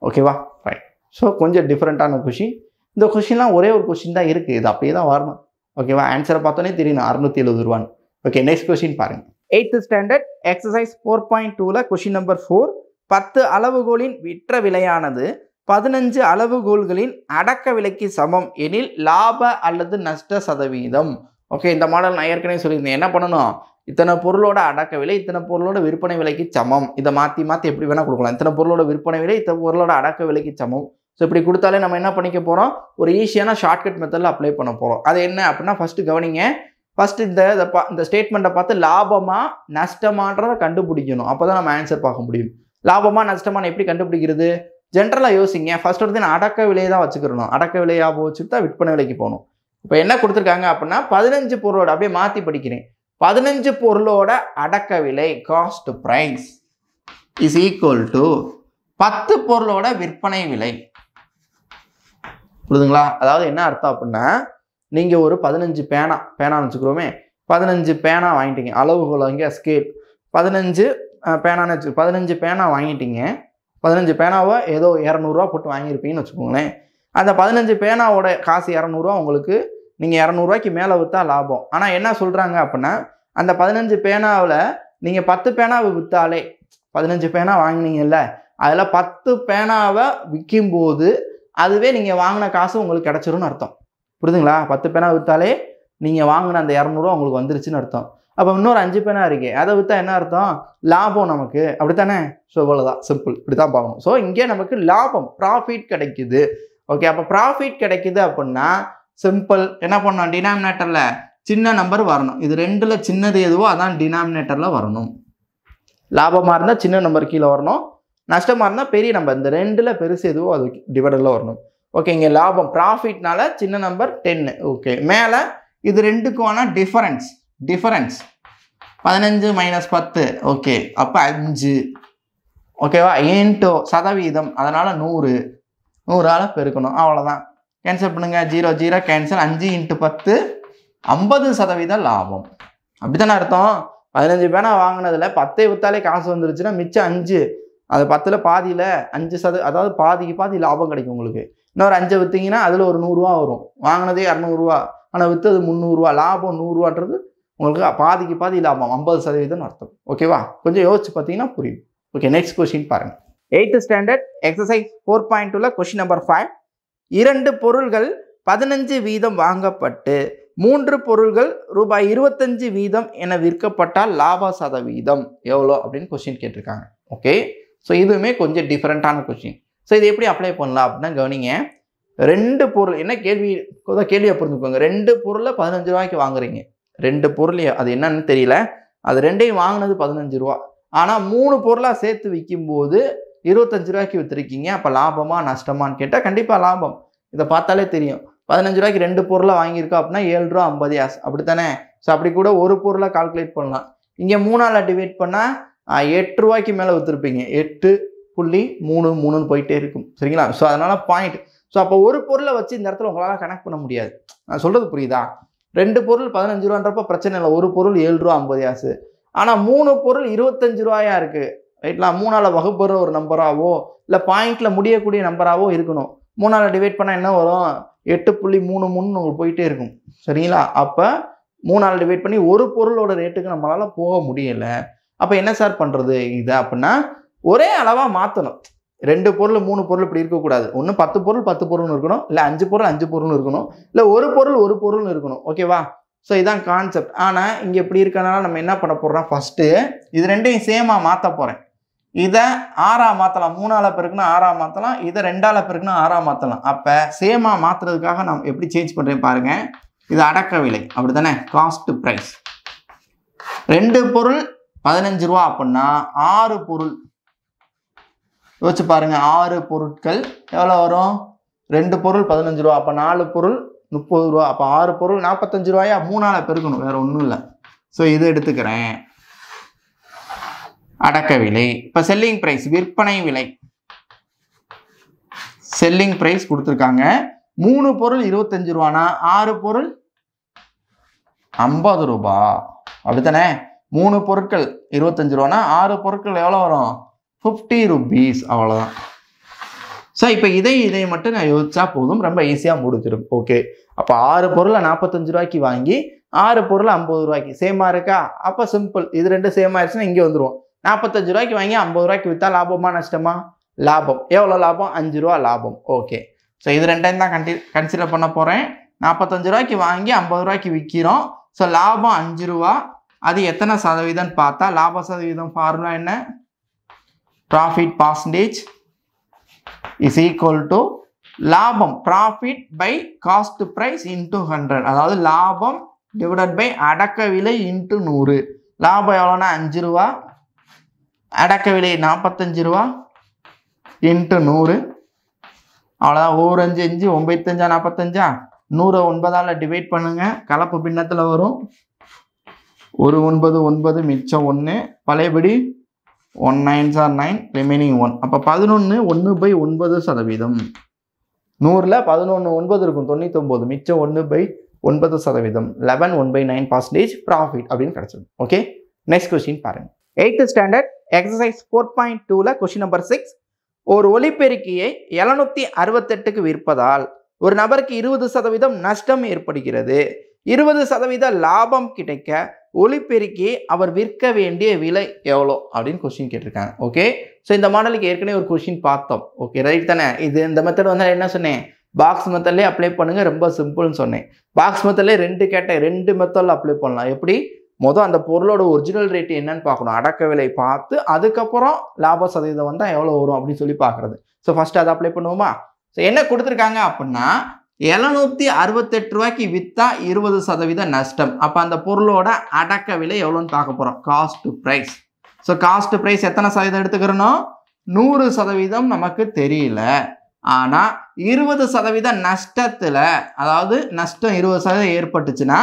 ஓகேவா? ரைட். ஸோ கொஞ்சம் டிஃப்ரெண்ட்டான கொஷின். இந்த கொஷின்லாம் ஒரே ஒரு கொஷின் தான் இருக்குது. இது அப்படியே தான் வரணும். ஓகேவா? ஆன்சரை பார்த்தோன்னே தெரியும் 670 ரூபான்னு. ஓகே, நெக்ஸ்ட் கொஷின் பாருங்கள். 8th ஸ்டாண்டர்ட் எக்ஸசைஸ் 4.2ல கொஷின் நம்பர் 4. 10 அளவுகோலின் விற்ற விலையானது 15 அளவுகோல்களின் அடக்க விலைக்கு சமம் எனில் லாப அல்லது நஷ்ட சதவீதம். ஓகே, இந்த மாடல் நான் ஏற்கனவே சொல்லியிருந்தேன். என்ன பண்ணணும்? இத்தனை பொருளோட அடக்க விலை இத்தனை பொருளோட விற்பனை விலைக்கு சமம். இதை மாற்றி எப்படி வேணால் கொடுக்கலாம். இத்தனை பொருளோட விற்பனை விலை இத்தனை பொருளோட அடக்க விலைக்கு சமம். ஸோ இப்படி கொடுத்தாலே நம்ம என்ன பண்ணிக்க போகிறோம்? ஒரு ஈஸியான ஷார்ட்கட் மெத்தடில் அப்ளை பண்ண போகிறோம். அது என்ன அப்படின்னா, ஃபஸ்ட்டு கவனிங்க. ஃபஸ்ட்டு இந்த ஸ்டேட்மெண்ட்டை பார்த்து லாபமா நஷ்டமான்றதை கண்டுபிடிக்கணும். அப்போ தான் நம்ம ஆன்சர் பார்க்க முடியும். லாபமா நஷ்டமான எப்படி கண்டுபிடிக்கிறது? ஜென்ரலாக யோசிங்க. ஃபர்ஸ்ட் எடுத்து நான் அடக்க விலையை தான் வச்சுக்கிறணும். அடக்க விலையாக வச்சுட்டு தான் விற்பனை விலைக்கு போகணும். இப்போ என்ன கொடுத்துருக்காங்க அப்படின்னா 15 பொருளோட, அப்படியே மாற்றி படிக்கிறேன். 15 பொருளோட அடக்க விலை cost price is equal to 10 பொருளோட விற்பனை விலை. புரியுதுங்களா? அதாவது என்ன அர்த்தம் அப்படின்னா, நீங்கள் ஒரு 15 பேனான்னு வச்சுக்கிறோமே, 15 பேனா வாங்கிட்டீங்க. அளவுகோல் இங்கே ஸ்கேல் 15 பேனான்னு வச்சு 15 பேனா வாங்கிட்டீங்க. 15 பேனாவை ஏதோ 200 ரூபா போட்டு வாங்கியிருப்பீங்கன்னு வச்சுக்கோங்களேன். அந்த 15 பேனாவோட காசு 200 ரூபா. உங்களுக்கு நீங்கள் 200 ரூபாய்க்கு மேலே விற்றா லாபம். ஆனால் என்ன சொல்கிறாங்க அப்படின்னா, அந்த 15 பேனாவில் நீங்கள் 10 பேனாவை விற்றாலே, 15 பேனா வாங்கினீங்கல்ல, அதில் 10 பேனாவை விற்கும்போது அதுவே நீங்கள் வாங்கின காசு உங்களுக்கு கிடச்சிரும்னு அர்த்தம். புரியுதுங்களா? 10 பேனா விற்றாலே நீங்கள் வாங்கின அந்த 200 ரூபா உங்களுக்கு வந்துருச்சுன்னு அர்த்தம். அப்போ இன்னொரு 5 பேனா இருக்கு, அதை விற்றா என்ன அர்த்தம்? லாபம் நமக்கு. அப்படித்தானே? ஸோ இவ்வளோதான், சிம்பிள். இப்படி தான் பார்க்கணும். ஸோ இங்கே நமக்கு லாபம், ப்ராஃபிட் கிடைக்குது. ஓகே, அப்போ ப்ராஃபிட் கிடைக்குது அப்படின்னா சிம்பிள். என்ன பண்ணணும்? டினாமினேட்டரில் சின்ன நம்பர் வரணும். இது 2ல் சின்னது எதுவோ அதான் டினாமினேட்டரில் வரணும். லாபமாக இருந்தால் சின்ன நம்பர் கீழே வரணும், நஷ்டமாக இருந்தால் பெரிய நம்பர், இந்த 2ல் பெருசு எதுவோ அது டிவைடரில் வரணும். ஓகே, இங்கே லாபம் ப்ராஃபிட்னால சின்ன நம்பர் 10. ஓகே, மேலே இது ரெண்டுக்குமான டிஃபரன்ஸ் 15 - 10. ஓகே, அப்போ 5. ஓகேவா? இன்டோ சதவீதம், அதனால் 100ஆல் பெருக்கணும். அவ்வளோதான். கேன்சல் பண்ணுங்க. 0 0 கேன்சல். 5 × 10 50% லாபம். அப்படி தானே அர்த்தம்? 15 பேனா வாங்கினதில் 10 விற்றாலே காசு வந்துருச்சுன்னா மிச்சம் 5, அது 10ல் பாதியில் 5%, அதாவது பாதிக்கு பாதி லாபம் கிடைக்கும் உங்களுக்கு. இன்னொரு 5 விற்றீங்கன்னா அதில் ஒரு 100 ரூபா வரும். வாங்கினதே 200 ரூபா, ஆனால் விற்றது 300 ரூபா. லாபம் 100 ரூபான்றது உங்களுக்கு பாதிக்கு பாதி லாபம், 50% அர்த்தம். ஓகேவா? கொஞ்சம் யோசிச்சு பார்த்தீங்கன்னா புரியும். ஓகே, நெக்ஸ்ட் கொஸ்டின் பாருங்கள். 8th ஸ்டாண்டர்ட் எக்ஸசைஸ் 4.2ல கொஸ்டின் நம்பர் 5. 2 பொருள்கள் 15 வீதம் வாங்கப்பட்டு 3 பொருள்கள் ரூபாய் 25 வீதம் என விற்கப்பட்டால் லாப சதவீதம் எவ்வளோ அப்படின்னு கொஸ்டின் கேட்டிருக்காங்க. ஓகே, ஸோ இதுவுமே கொஞ்சம் டிஃப்ரெண்ட்டான கொஸ்டின். ஸோ இது எப்படி அப்ளை பண்ணலாம் அப்படின்னா கவனிங்க. 2 பொருள், என்ன கேள்வியை புரிஞ்சுக்கோங்க. 2 பொருளை 15 ரூபாய்க்கு வாங்குறீங்க. 2 பொருள் அது என்னன்னு தெரியல, அது 2ஐயும் வாங்கினது 15 ரூபா. ஆனால் 3 பொருளாக சேர்த்து விற்கும்போது 25 ரூபாய்க்கு விற்றுருக்கீங்க. அப்போ லாபமா நஷ்டமானு கேட்டால் கண்டிப்பாக லாபம். இதை பார்த்தாலே தெரியும். 15 ரூபாய்க்கு 2 பொருளை வாங்கியிருக்கோம் அப்படின்னா 7 ரூபா 50 காசு. அப்படித்தானே? ஸோ அப்படி கூட ஒரு பொருளை கால்குலேட் பண்ணலாம். இங்கே 3ஆல் டிவைட் பண்ணால் 8 ரூபாய்க்கு மேலே விற்றுருப்பீங்க. 8.33 போயிட்டே இருக்கும். சரிங்களா? ஸோ அதனால் பாயிண்ட். ஸோ அப்போ ஒரு பொருளை வச்சு இந்த இடத்துல உங்களால் கனெக்ட் பண்ண முடியாது. நான் சொல்கிறது புரியுதா? 2 பொருள் 15 ரூபான்றப்ப பிரச்சனை இல்லை. ஒரு பொருள் 7 ரூபா 50 காசு. ஆனால் 3 பொருள் 25 ரூபாயா இருக்குது. ரைட்லாம்? 3ஆல் வகுப்புற ஒரு நம்பராகவோ இல்லை பாயிண்டில் முடியக்கூடிய நம்பராகவோ இருக்கணும். 3ஆல் டிவைட் பண்ணால் என்ன வரும்? 8.33 உங்களுக்கு போயிட்டே இருக்கும். சரிங்களா? அப்போ 3ஆல் டிவைட் பண்ணி ஒரு பொருளோட ரேட்டுக்கு நம்மளால் போக முடியலை. அப்போ என்ன சார் பண்ணுறது இது அப்படின்னா ஒரே அளவாக மாற்றணும். 2 பொருள் 3 பொருள் இப்படி இருக்கக்கூடாது. ஒன்று 10 பொருள் 10 பொருள்னு இருக்கணும், இல்லை 5 பொருள் 5 பொருள்னு இருக்கணும், இல்லை ஒரு பொருள் ஒரு பொருள்னு இருக்கணும். ஓகேவா? ஸோ இதான் கான்செப்ட். ஆனால் இங்கே இப்படி இருக்கனால நம்ம என்ன பண்ண போகிறோம்? ஃபஸ்ட்டு இது 2ஐயும் சேமாக மாற்ற போகிறேன். இதை 6ஆ மாற்றலாம். 3ஆல் பெருக்குனா 6ஆ மாற்றலாம். இதை 2ஆல் பெருக்குனா 6ஆ மாற்றலாம். அப்போ சேமாக மாற்றுறதுக்காக நான் எப்படி சேஞ்ச் பண்ணுறேன் பாருங்கள். இது அடக்க விலை அப்படி தானே, காஸ்ட் ப்ரைஸ். 2 பொருள் 15 ரூபா அப்படின்னா 6 பொருள் யோசிச்சு பாருங்க. 6 பொருட்கள் எவ்வளோ வரும்? 2 பொருள் 15 ரூபா, அப்போ 4 பொருள் 30 ரூபா, அப்போ 6 பொருள் 45 ரூபாயா? 3ஆல் பெருக்கணும், வேற ஒன்றும் இல்லை. ஸோ இது எடுத்துக்கிறேன் அடக்க விலை. இப்போ செல்லிங் பிரைஸ், விற்பனை விலை. செல்லிங் பிரைஸ் கொடுத்துருக்காங்க. 3 பொருள் 25 ரூபானா 6 பொருள் 50 ரூபா அப்படித்தானே. 3 பொருட்கள் 25 ரூபானா 6 பொருட்கள் எவ்வளோ வரும்? 50 rupees. அவ்வளோதான். ஸோ இப்போ இதை மட்டும் நான் யோசிச்சா போதும், ரொம்ப ஈஸியாக முடிச்சிடும். ஓகே, அப்போ 6 பொருளை 45 ரூபாய்க்கு வாங்கி 6 பொருள் 50 ரூபாய்க்கு சேமாக இருக்கா? அப்போ சிம்பிள், இது 2 சேமாக ஆயிடுச்சுன்னா இங்கே வந்துடும். 45 ரூபாய்க்கு வாங்கி 50 ரூபாய்க்கு விற்றா லாபமா நஷ்டமா? லாபம். எவ்வளோ லாபம்? 5 ரூபா லாபம். ஓகே, ஸோ இது 2யும் தான் கன்சிடர் பண்ண போகிறேன். 45 ரூபாய்க்கு வாங்கி 50 ரூபாய்க்கு விற்கிறோம். ஸோ லாபம் 5 ரூபா. அது எத்தனை சதவீதம்னு பார்த்தா லாப சதவீதம் ஃபார்முலா என்ன? Profit percentage is equal to லாபம் profit by cost price into 100. அதாவது லாபம் டிவைடட் பை அடக்க விலை இன்ட்டு 100. லாபம் எவ்வளோனா 5 ரூபா, அடக்க விலை 45 ரூபா இன்ட்டு 100. அவ்வளோதான். 1 5 5 95 45 100 9ஆல் டிவைட் பண்ணுங்க. கலப்பு பின்னத்தில் வரும். 1 9 9 மிச்சம் 1, பழையபடி 1 9s are 9, ரிமைனிங் 1. அப்போ 11 1/9%. 100ல் 11 9 இருக்கும், 99, மிச்சம் 1/9%. 11 1/9% ப்ராஃபிட் அப்படின்னு கிடைச்சிடும். ஓகே, நெக்ஸ்ட் கொஸ்டின் பாருங்க. 8th ஸ்டாண்டர்ட் எக்ஸசைஸ் 4.2ல கொஸ்டின் நம்பர் 6. ஒரு ஒலிபெருக்கியை 768க்கு விற்பதால் ஒரு நபருக்கு 20% நஷ்டம் ஏற்படுகிறது. 20% லாபம் கிடைக்க ஒலிபெருக்கியை அவர் விற்க வேண்டிய விலை எவ்வளோ அப்படின்னு கொஸ்டின் கேட்டிருக்காங்க. ஓகே, ஸோ இந்த மாடலுக்கு ஏற்கனவே ஒரு கொஸ்டின் பார்த்தோம். ஓகே, ரைட் தானே. இது இந்த மெத்தட் வந்து என்ன சொன்னேன்? பாக்ஸ் மெத்தட்லேயே அப்ளை பண்ணுங்க, ரொம்ப சிம்பிள்னு சொன்னேன். பாக்ஸ் மெத்தட்லேயே 2 கேட்டேன், 2 மெத்தடில் அப்ளை பண்ணலாம். எப்படி? மொதல் அந்த பொருளோட ஒரிஜினல் ரேட் என்னன்னு பார்க்கணும், அடக்க விலை பார்த்து அதுக்கப்புறம் லாப சதவீதம் வந்தால் எவ்வளோ வரும் அப்படின்னு சொல்லி பார்க்குறது. ஸோ ஃபஸ்ட்டு அதை அப்ளை பண்ணுவோமா? ஸோ என்ன கொடுத்துருக்காங்க அப்படின்னா 768 ரூபாய்க்கு விற்றா 20% நஷ்டம். அப்போ அந்த பொருளோட அடக்க விலை எவ்வளோன்னு பார்க்க போகிறோம், cost price. So cost price எத்தனை சதவீதம் எடுத்துக்கிறோம்? 100% நமக்கு தெரியல. ஆனால் 20% நஷ்டத்தில், அதாவது நஷ்டம் 20% ஏற்பட்டுச்சுன்னா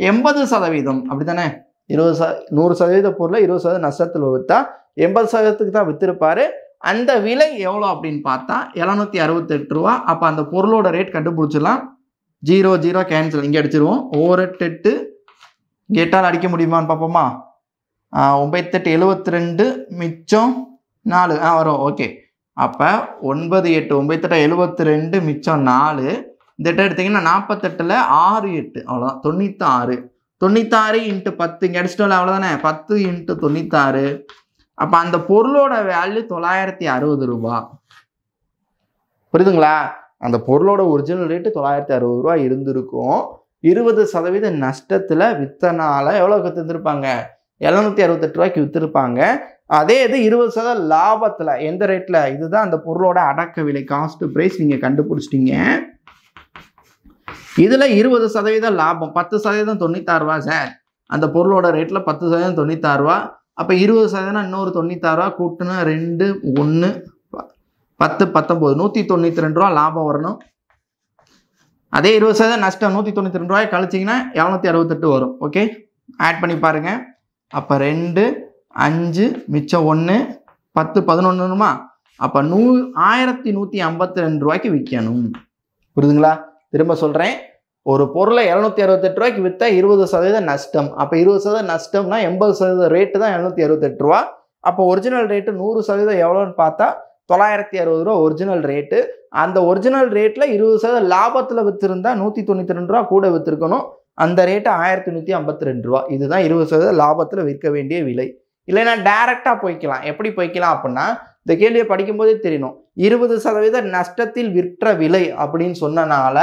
80% அப்படி தானே. 100% பொருளை 20% நஷ்டத்தில் விற்றா 80%க்கு தான் விற்றுருப்பாரு. அந்த விலை எவ்வளோ அப்படின்னு பார்த்தா 768 ரூபா. அப்போ அந்த பொருளோட ரேட் கண்டுபிடிச்சிடலாம். 0 0 கேன்சல், இங்கே அடிச்சிருவோம். 1 கேட்டால் அடிக்க முடியுமான்னு பார்ப்போமா? 9 8 72 மிச்சம் 4 வரும். ஓகே, அப்போ 9 8 9 8 72 மிச்சம் 4. இந்த 8 எடுத்திங்கன்னா 48ல் 6 8 அவ்வளோதான், 96. 96 × 10 இங்கே அடிச்சிட்டோம்ல, அவ்வளோதானே. 10 × 96. அப்போ அந்த பொருளோட வேல்யூ 960 ரூபா. புரியுதுங்களா? அந்த பொருளோட ஒரிஜினல் ரேட்டு 960 ரூபா இருந்திருக்கும். 20% நஷ்டத்தில் விற்றனால எவ்வளோ விற்றுருப்பாங்க? 768 ரூபாய்க்கு விற்றுருப்பாங்க. அதே இது 20% லாபத்தில் எந்த ரேட்டில்? இதுதான் அந்த பொருளோட அடக்க விலை, காஸ்ட் ப்ரைஸ். நீங்கள் கண்டுபிடிச்சிட்டீங்க. இதில் 20% லாபம், 10% 96 ரூபா சார். அந்த பொருளோட ரேட்டில் 10% 96 ரூபா. அப்போ 20% இன்னொரு 96 ரூபா கூட்டுனா 2 1 10 19 192 ரூபா லாபம் வரணும். அதே 20% நஷ்டம் 192 ரூபாய் கழிச்சிங்கன்னா 768 வரும். ஓகே, ஆட் பண்ணி பாருங்க. அப்போ 2 5 மிச்சம் 1 10 11மா. அப்போ 1152 ரூபாய்க்கு விற்கணும். புரியுதுங்களா? திரும்ப சொல்கிறேன். ஒரு பொருளை 768 ரூபாய்க்கு விற்றா 20% நஷ்டம். அப்போ 20% நஷ்டம்னா 80% ரேட்டு தான் 768 ரூபா. அப்போ ஒரிஜினல் ரேட்டு 100% எவ்வளோன்னு பார்த்தா 960 ரூபா ஒரிஜினல் ரேட்டு. அந்த ஒரிஜினல் ரேட்டில் 20% லாபத்தில் விற்றுருந்தா 192 ரூபா கூட விற்றுருக்கணும். அந்த ரேட்டு 1152 ரூபா. இதுதான் 20% லாபத்தில் விற்க வேண்டிய விலை. இல்லைன்னா டைரெக்டாக போய்க்கலாம். எப்படி போய்க்கலாம் அப்படின்னா, இந்த கேள்வியை படிக்கும்போதே தெரியணும். 20% நஷ்டத்தில் விற்ற விலை அப்படின்னு சொன்னனால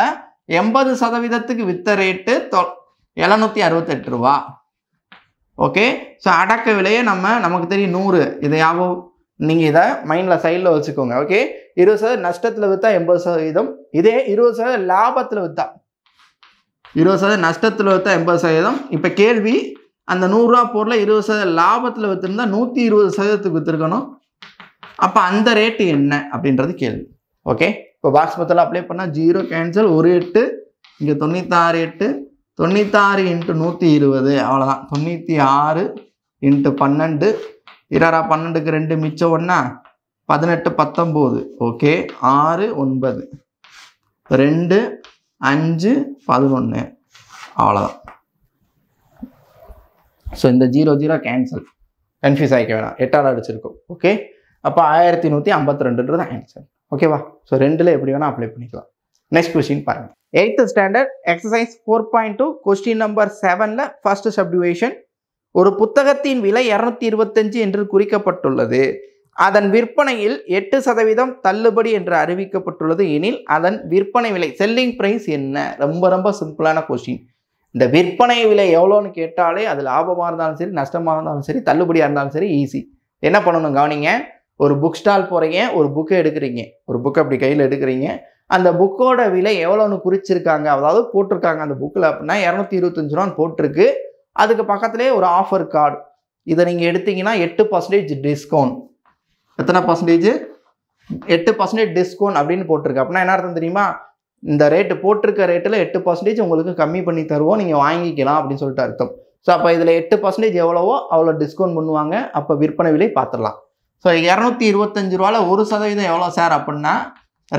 80%க்கு விற்ற ரேட்டு 768 ரூபா. ஓகே, ஸோ அடக்க விலையை நமக்கு தெரியும் 100. இதை நீங்கள் இதை மைண்டில் சைடில் வச்சுக்கோங்க. ஓகே, 20% நஷ்டத்தில் விற்றா 80%, இதே 20% லாபத்தில் விற்றா 20% நஷ்டத்தில் விற்றா 80%. இப்போ கேள்வி, அந்த 100 ரூபா பொருளை 20% லாபத்தில் விற்றுருந்தா 120% விற்றுருக்கணும். அப்போ அந்த ரேட்டு என்ன அப்படின்றது கேள்வி. ஓகே, இப்போ பாக்ஸ் மெத்தடில் அப்ளை பண்ணால் 0 கேன்சல், ஒரு 8, இங்கே 96 8, 96 × 120, அவ்வளோதான். 96 × 12, 12க்கு 2 மிச்சம் 1, 18 19, ஓகே, 6 9, 2 5 11, அவ்வளோதான். ஸோ இந்த 0 0 கேன்சல், கன்ஃபியூஸ் ஆகிக்க வேணாம், 8ஆல் அடிச்சிருக்கோம். ஓகே, அப்போ 1152ன்றது ஆன்சர். ஓகேவா? ஸோ 2ல் எப்படி வேணால் அப்ளை பண்ணிக்கலாம். நெக்ஸ்ட் கொஸ்டின் பாருங்கள். 8th standard exercise 4.2 question number 7ல் ஃபர்ஸ்ட் சப்டிவிஷன். ஒரு புத்தகத்தின் விலை 225 என்று குறிக்கப்பட்டுள்ளது. அதன் விற்பனையில் 8% தள்ளுபடி என்று அறிவிக்கப்பட்டுள்ளது எனில் அதன் விற்பனை விலை, செல்லிங் பிரைஸ் என்ன? ரொம்ப ரொம்ப சிம்பிளான கொஸ்டின். இந்த விற்பனை விலை எவ்வளோன்னு கேட்டாலே அது லாபமாக இருந்தாலும் சரி, நஷ்டமாக இருந்தாலும் சரி, தள்ளுபடியாக இருந்தாலும் சரி, ஈஸி. என்ன பண்ணணும் கவனிங்க. ஒரு புக் ஸ்டால் போகிறீங்க, ஒரு புக்கை எடுக்கிறீங்க, ஒரு புக்கை அப்படி கையில் எடுக்கிறீங்க. அந்த புக்கோட விலை எவ்வளோன்னு குறிச்சிருக்காங்க, அதாவது போட்டிருக்காங்க அந்த புக்கில் அப்படின்னா 225 ரூபான்னு போட்டிருக்கு. அதுக்கு பக்கத்துலேயே ஒரு ஆஃபர் கார்டு, இதை நீங்கள் எடுத்தீங்கன்னா 8% டிஸ்கவுண்ட். எத்தனை பர்சன்டேஜ்? 8% டிஸ்கவுண்ட் அப்படின்னு போட்டிருக்கு. அப்படின்னா என்ன அர்த்தம் தெரியுமா? இந்த ரேட்டு போட்டிருக்க ரேட்டில் 8% உங்களுக்கு கம்மி பண்ணி தருவோம், நீங்கள் வாங்கிக்கலாம் அப்படின்னு சொல்லிட்டு அர்த்தம். ஸோ அப்போ இதில் 8% எவ்வளவோ அவ்வளோ டிஸ்கவுண்ட் பண்ணுவாங்க. அப்போ விற்பனை விலை பார்த்துடலாம். ஸோ 225 ரூபாவில் 1% எவ்வளோ சார் அப்படின்னா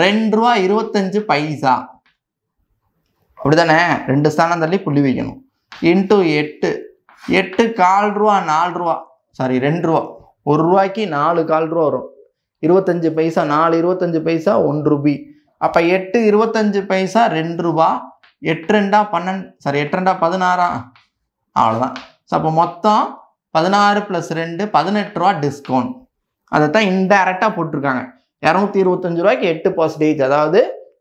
₹2.25. அப்படி தானே? 2 ஸ்தானம் தள்ளி புள்ளி வைக்கணும். இன்ட்டு 8, 8 கால் ரூபா, 4 ரூபா, சாரி 2 ரூபா, 1 ரூபாய்க்கு 4 கால் ரூபா வரும். 25 பைசா, 4 25 பைசா 1 ரூபி. அப்போ 8 25 பைசா 2 ரூபா, 8 2 12, சாரி 8 2 16, அவ்வளோதான். ஸோ அப்போ மொத்தம் 16 + 2 18 ரூபா டிஸ்கவுண்ட். அதை தான் இன்டைரக்டாக போட்டிருக்காங்க. 225 ரூபாய்க்கு 8%, அதாவது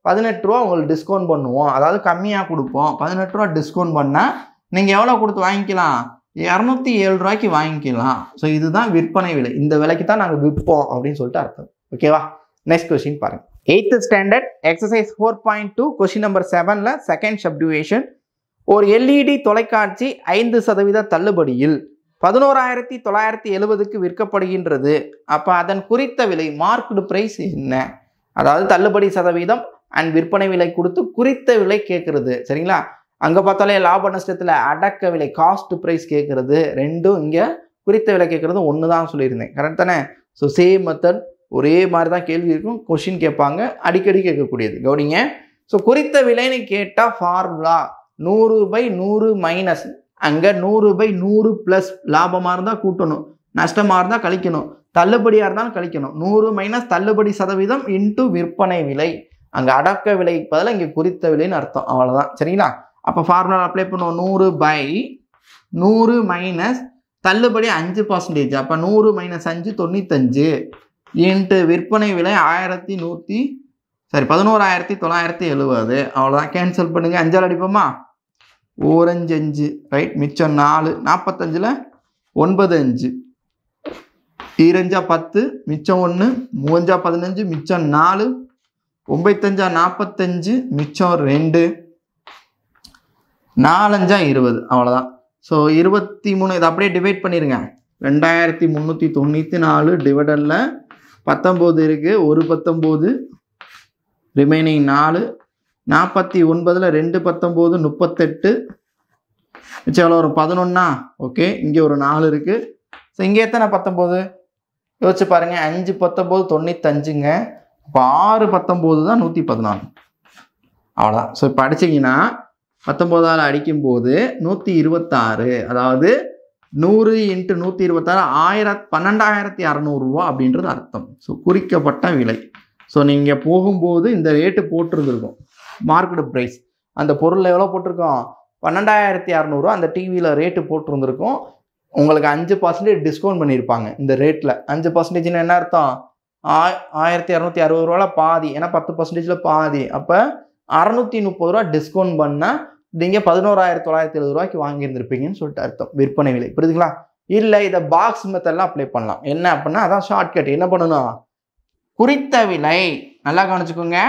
18 ரூபா உங்களுக்கு டிஸ்கவுண்ட் பண்ணுவோம், அதாவது கம்மியாக கொடுப்போம். 18 ரூபா டிஸ்கவுண்ட் பண்ணால் நீங்கள் எவ்வளோ கொடுத்து வாங்கிக்கலாம்? 207 ரூபாய்க்கு வாங்கிக்கலாம். ஸோ இதுதான் விற்பனை விலை, இந்த விலைக்கு தான் நாங்கள் விற்போம் அப்படின்னு சொல்லிட்டு அர்த்தம். ஓகேவா? நெக்ஸ்ட் கொஸ்டின் பாருங்கள். 8th standard exercise 4.2 question number 7ல் செகண்ட் சப்டிவிஷன். ஒரு எல்இடி தொலைக்காட்சி 5% தள்ளுபடியில் 11,970க்கு விற்கப்படுகின்றது. அப்போ அதன் குறித்த விலை, மார்க்டு பிரைஸ் என்ன? அதாவது தள்ளுபடி சதவீதம் அண்ட் விற்பனை விலை கொடுத்து குறித்த விலை கேட்குறது. சரிங்களா? அங்கே பார்த்தாலே லாப நஷ்டத்தில் அடக்க விலை, காஸ்ட் ப்ரைஸ் கேட்குறது. ரெண்டும் இங்கே குறித்த விலை கேட்குறது ஒன்று தான் சொல்லியிருந்தேன். கரெக்ட் தானே? ஸோ சேம் மெத்தட், ஒரே மாதிரி தான் கேள்வி இருக்கும், கொஷின் கேட்பாங்க, அடிக்கடி கேட்கக்கூடியது. கவனிங்க. ஸோ குறித்த விலைன்னு கேட்டால் ஃபார்முலா 100/100 மைனஸ், அங்கே 100/100 ப்ளஸ். லாபமாக இருந்தால் கூட்டணும், நஷ்டமாக இருந்தால் கழிக்கணும், தள்ளுபடியாக இருந்தாலும் கழிக்கணும். 100 மைனஸ் தள்ளுபடி சதவீதம் இன்ட்டு விற்பனை விலை. அங்கே அடக்க விலைக்கு பதிலாக இங்கே குறித்த விலைன்னு அர்த்தம். அவ்வளோதான். சரிங்களா? அப்போ ஃபார்முலா அப்ளை பண்ணுவோம். 100/100 மைனஸ் தள்ளுபடி 5%. அப்போ 100 - 5 95 இன்ட்டு விற்பனை விலை 11,970. அவ்வளோதான். கேன்சல் பண்ணுங்க. 5ஆல் அடிப்போமா? 4 5 5, ரைட். மிச்சம் 4, 45ல் 9 5, 2 5 10, மிச்சம் 1, 3 5 15, மிச்சம் 4, 9 5 45, மிச்சம் 2, 4 5 20. அவ்வளோதான். ஸோ 23, இதை அப்படியே டிவைட் பண்ணிடுங்க. 2394 டிவைடரில் 19 இருக்குது, ஒரு 19, ரிமைனிங் 4, 49ல் 2 19 38, மிச்சம் எவ்வளோ வரும்? 11. ஓகே, இங்கே ஒரு 4 இருக்குது. ஸோ இங்கே எத்தனை 19? யோசிச்சு பாருங்கள். 5 19 95ங்க. இப்போ 6 19 தான் 114. அவ்வளோதான். ஸோ இப்போ அடிச்சிங்கன்னா 19ஆல் அடிக்கும்போது 126, அதாவது 100 × 126 12,600 ரூபா அப்படின்றது அர்த்தம். ஸோ குறிக்கப்பட்ட விலை. ஸோ நீங்கள் போகும்போது இந்த ரேட்டு போட்டிருந்துருக்கும், மார்க்கெட் ப்ரைஸ். அந்த பொருள் எவ்வளோ போட்டிருக்கோம்? 12,600 ரூபா அந்த டிவியில் ரேட்டு போட்டிருந்துருக்கும். உங்களுக்கு 5% டிஸ்கவுண்ட் பண்ணியிருப்பாங்க இந்த ரேட்டில். 5%ன்னு என்ன அர்த்தம்? 1,260 ரூபாவில் பாதி, ஏன்னா 10%ல் பாதி. அப்போ 630 ரூபா டிஸ்கவுண்ட் பண்ணால் நீங்கள் 11,970 ரூபாய்க்கு வாங்கியிருந்திருப்பீங்கன்னு சொல்லிட்டு அர்த்தம், விற்பனை விலை. புரியுதுங்களா? இல்லை இதை பாக்ஸ் மெத்தட்லாம் அப்ளை பண்ணலாம். என்ன அப்படின்னா அதான் ஷார்ட்கட். என்ன பண்ணணும், குறித்த விலை நல்லா கவனிச்சுக்கோங்க,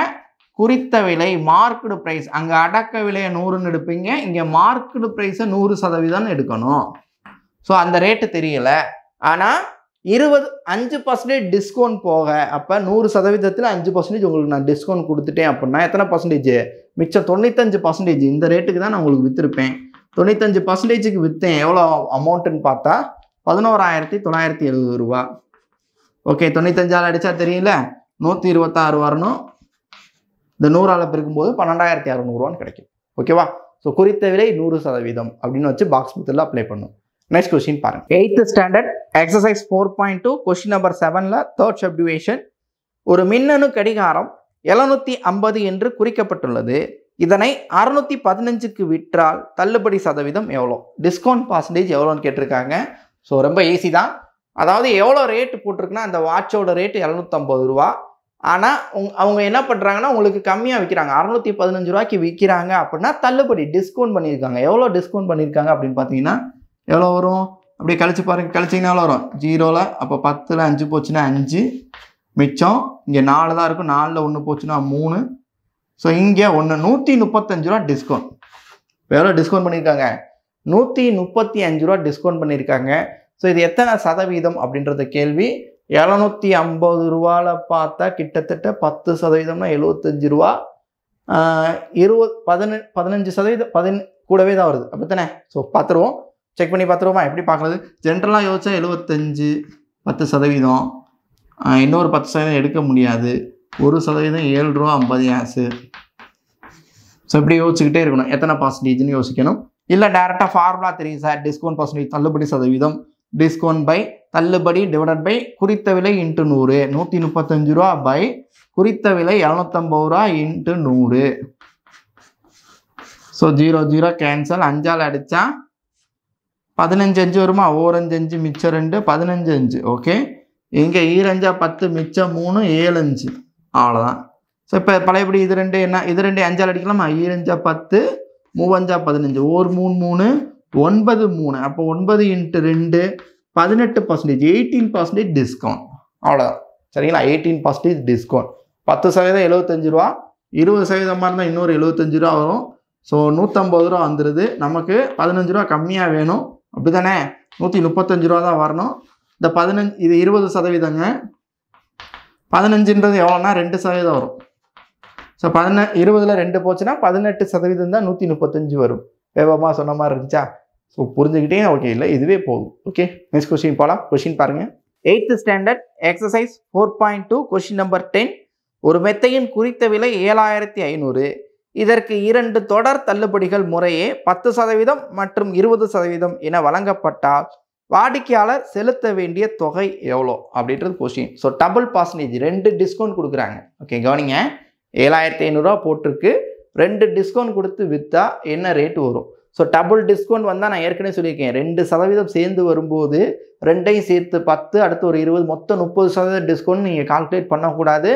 குறித்த விலை மார்க்கெட் ப்ரைஸ், அங்கே அடக்க விலையை 100ன்னு எடுப்பீங்க, இங்கே மார்க்கெட் ப்ரைஸை 100% எடுக்கணும். ஸோ அந்த ரேட்டு தெரியல, ஆனால் 5% டிஸ்கவுண்ட் போக, அப்போ 100%த்தில் 5% உங்களுக்கு நான் டிஸ்கவுண்ட் கொடுத்துட்டேன் அப்படின்னா எத்தனை பர்சன்டேஜ், மிச்சம் 95% இந்த ரேட்டுக்கு தான் நான் உங்களுக்கு விற்றுருப்பேன். 95%க்கு விற்றேன். எவ்வளோ அமௌண்ட்டுன்னு பார்த்தா 11,970 ரூபா. ஓகே, 95ஆல் அடித்தா தெரியல, 126 வரணும். இந்த 100ஆல் பெருக்கும்போது 12,600 கிடைக்கும். ஓகேவா? ஸோ குறித்த விலை 100% அப்படின்னு வச்சு பாக்ஸ் மெத்தடில் அப்ளை பண்ணும். நெக்ஸ்ட் கொஸ்டின் பாருங்க. 8th standard exercise 4.2 question number 7ல தேர்ட் சப்டிவிஷன். ஒரு மின்னணு கடிகாரம் 750 என்று குறிக்கப்பட்டுள்ளது. இதனை 615க்கு விற்றால் தள்ளுபடி சதவீதம் எவ்வளோ, டிஸ்கவுண்ட் பர்சன்டேஜ் எவ்வளோன்னு கேட்டிருக்காங்க. ஸோ ரொம்ப ஈஸி தான். அதாவது எவ்வளோ ரேட்டு போட்டிருக்குன்னா அந்த வாட்சோட ரேட்டு 750 ரூபா. ஆனால் அவங்க என்ன பண்ணுறாங்கன்னா உங்களுக்கு கம்மியாக விற்கிறாங்க, 615 ரூபாய்க்கு விற்கிறாங்க அப்படின்னா தள்ளுபடி டிஸ்கவுண்ட் பண்ணியிருக்காங்க. எவ்வளோ டிஸ்கவுண்ட் பண்ணியிருக்காங்க அப்படின்னு பார்த்தீங்கன்னா எவ்வளோ வரும், அப்படி கழிச்சு பாருங்க, கழிச்சிங்கன்னா எவ்வளோ வரும், 0ல் அப்போ 10ல் 5 போச்சுன்னா 5, மிச்சம் இங்கே 4 தான் இருக்கும், 4ல் 1 போச்சுன்னா 3. ஸோ இங்கே 135 ரூபா டிஸ்கவுண்ட். எவ்வளோ டிஸ்கவுண்ட் பண்ணியிருக்காங்க, 135 ரூபா டிஸ்கவுண்ட் பண்ணியிருக்காங்க. ஸோ இது எத்தனை சதவீதம் அப்படின்றத கேள்வி. 750 ரூபாவில் பார்த்தா கிட்டத்தட்ட 10%னா 75 ரூபா, 15% கூடவே தான் வருது, அப்படி தானே? ஸோ பார்த்துருவோம், செக் பண்ணி பார்த்துருவோமா, எப்படி பார்க்குறது. ஜென்ரலாக யோசிச்சா 75 10%, இன்னொரு 10% எடுக்க முடியாது, 1% 7 ரூபா 50 காசு. ஸோ இப்படி யோசிச்சுக்கிட்டே இருக்கணும், எத்தனை பர்சன்டேஜ்னு யோசிக்கணும். இல்லை டேரெக்டாக ஃபார்முலா தெரியும் சார், டிஸ்கவுண்ட் பர்சன்டேஜ் தள்ளுபடி சதவீதம், டிஸ்கவுண்ட் பை தள்ளுபடி டிவைடட் பை குறித்த விலை இன்ட்டு 100, 135 ரூபா பை குறித்த விலை 750 ரூபா இன்ட்டு 100. ஸோ 0 0 கேன்சல், 5ஆல் அடித்தா 15 5 வருமா, 1 5 5 மிச்சம் 2, 15 5. ஓகே, இங்கே 2 5 10 மிச்சம் 3, 7 5, அவ்வளோதான். ஸோ இப்போ பழையபடி இது 2 என்ன, இது 2 5ஆல் அடிக்கலாமா, 2 5 10 3 5 15, 1 3 3 9 3, அப்போ 9 இன்ட்டு 2 18%, 18% டிஸ்கவுண்ட். அவ்வளோதான், சரிங்களா? 18% டிஸ்கவுண்ட். 10% 75 ரூபா, 20% மாதிரி இருந்தால் இன்னொரு 75 ரூபா வரும். ஸோ 150 ரூபா வந்துடுது. நமக்கு 15 ரூபா கம்மியாக வேணும், அப்படி தானே? 135 ரூபா தான் வரணும். இந்த 15 இது 20%ங்க, 15ன்றது எவ்வளோனா 2% வரும். ஸோ 20ல் 2 போச்சுன்னா 18% தான் 135 வரும். வேகமாக சொன்ன மாதிரி இருந்துச்சா? ஸோ புரிஞ்சுக்கிட்டே ஓகே, இல்லை இதுவே போதும். ஓகே, நெக்ஸ்ட் கொஸ்டின் போகலாம். கொஸ்டின் பாருங்கள். 8th standard exercise 4.2 question number 10. ஒரு மெத்தையின் குறித்த விலை 7500. இதற்கு 2 தொடர் தள்ளுபடிகள் முறையே 10% மற்றும் 20% என வழங்கப்பட்டால் வாடிக்கையாளர் செலுத்த வேண்டிய தொகை எவ்வளோ அப்படின்றது question. So double percentage, 2 discount கொடுக்குறாங்க. ஓகே கவனிங்க, 7500 ரூபா போட்டிருக்கு, 2 டிஸ்கவுண்ட் கொடுத்து விற்றா என்ன ரேட்டு வரும். ஸோ டபுள் டிஸ்கவுண்ட் வந்தால் நான் ஏற்கனவே சொல்லியிருக்கேன், 2% சேர்ந்து வரும்போது 2ஐயும் சேர்த்து 10 அடுத்து ஒரு 20 மொத்தம் 30% டிஸ்கவுண்ட் நீங்கள் கால்குலேட் பண்ணக்கூடாது.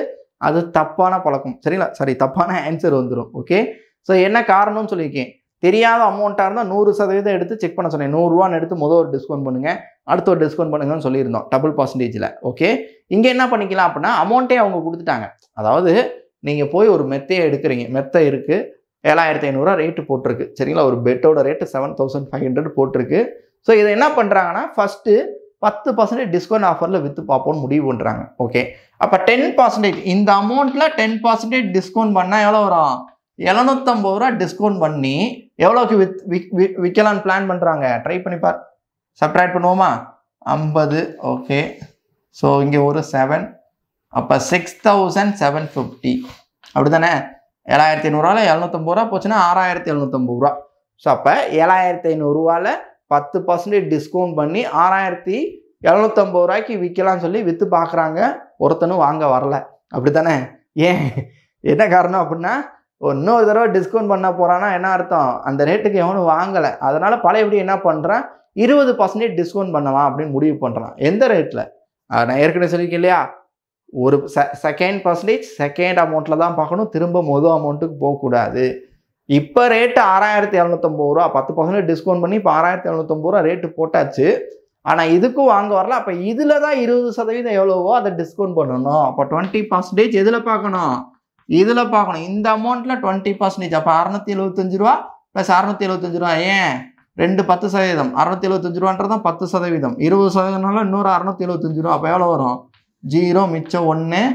அது தப்பான பழக்கம், சரிங்களா? சரி, தப்பான ஆன்சர் வந்துடும். ஓகே, ஸோ என்ன காரணம்னு சொல்லியிருக்கேன், தெரியாத அமௌண்ட்டாக இருந்தால் 100% எடுத்து செக் பண்ண சொன்னேன். 100 ரூபான்னு எடுத்து முதல் ஒரு டிஸ்கவுண்ட் பண்ணுங்கள், அடுத்த ஒரு டிஸ்கவுண்ட் பண்ணுங்கன்னு சொல்லியிருந்தோம் டபுள் பர்சன்டேஜில். ஓகே, இங்கே என்ன பண்ணிக்கலாம் அப்படின்னா அமௌண்ட்டே அவங்க கொடுத்துட்டாங்க. அதாவது நீங்கள் போய் ஒரு மெத்தையை எடுக்கிறீங்க, மெத்தை இருக்குது, 7500 ரூபா ரேட்டு போட்டிருக்கு, சரிங்களா? ஒரு பெட்டோட ரேட்டு 7500 போட்டிருக்கு. ஸோ இதை என்ன பண்ணுறாங்கன்னா ஃபஸ்ட்டு 10% டிஸ்கவுண்ட் ஆஃபரில் விற்று பார்ப்போம்னு முடிவு பண்ணுறாங்க. ஓகே, அப்போ 10% இந்த அமௌண்ட்டில் 10% டிஸ்கவுண்ட் பண்ணால் எவ்வளோ வரும், 750 ரூபா டிஸ்கவுண்ட் பண்ணி எவ்வளோக்கு விற்கலான்னு பிளான் பண்ணுறாங்க. ட்ரை பண்ணி சப்ட்ராக்ட் பண்ணுவோமா, 50. ஓகே, ஸோ இங்கே ஒரு 7, அப்போ 6750, அப்படி தானே? 7500 750 ரூபா போச்சுன்னா 6750 ரூபா. ஸோ அப்போ 7500 ரூபாவில் 10% டிஸ்கவுண்ட் பண்ணி 6750 ரூபாய்க்கு விற்கலாம்னு சொல்லி விற்று பார்க்குறாங்க. ஒருத்தனும் வாங்க வரல, அப்படி தானே? ஏன், என்ன காரணம் அப்படின்னா இன்னொரு தடவை டிஸ்கவுண்ட் பண்ண போகிறான்னா என்ன அர்த்தம், அந்த ரேட்டுக்கு எவனும் வாங்கலை. அதனால் பழையபடி என்ன பண்ணுறான், 20% டிஸ்கவுண்ட் பண்ணலாம் அப்படின்னு முடிவு பண்ணுறான். எந்த ரேட்டில், நான் ஏற்கனவே சொல்லியிருக்கேன் இல்லையா, ஒரு செகண்ட் பர்சன்டேஜ் செகண்ட் அமௌண்ட்டில் தான் பார்க்கணும், திரும்ப மொதல் அமௌண்ட்டுக்கு போகக்கூடாது. இப்போ ரேட்டு 6750 ரூபா, 10% டிஸ்கவுண்ட் பண்ணி இப்போ 6750 ரூபா ரேட்டு போட்டாச்சு. ஆனால் இதுக்கும் வாங்க வரல. அப்போ இதில் தான் 20% எவ்வளவோ அதை டிஸ்கவுண்ட் பண்ணணும். அப்போ 20% எதில் பார்க்கணும்? இதில் பார்க்கணும். இந்த அமௌண்ட்டில் 20%. அப்போ 675 ரூபா ப்ளஸ் 675 ரூபா. ஏன் 2 10%, 675 ரூபான்றதான் 10%. 20%னால இன்னொரு 675 ரூபா. அப்போ எவ்வளோ வரும்? 0 மிச்சம் 1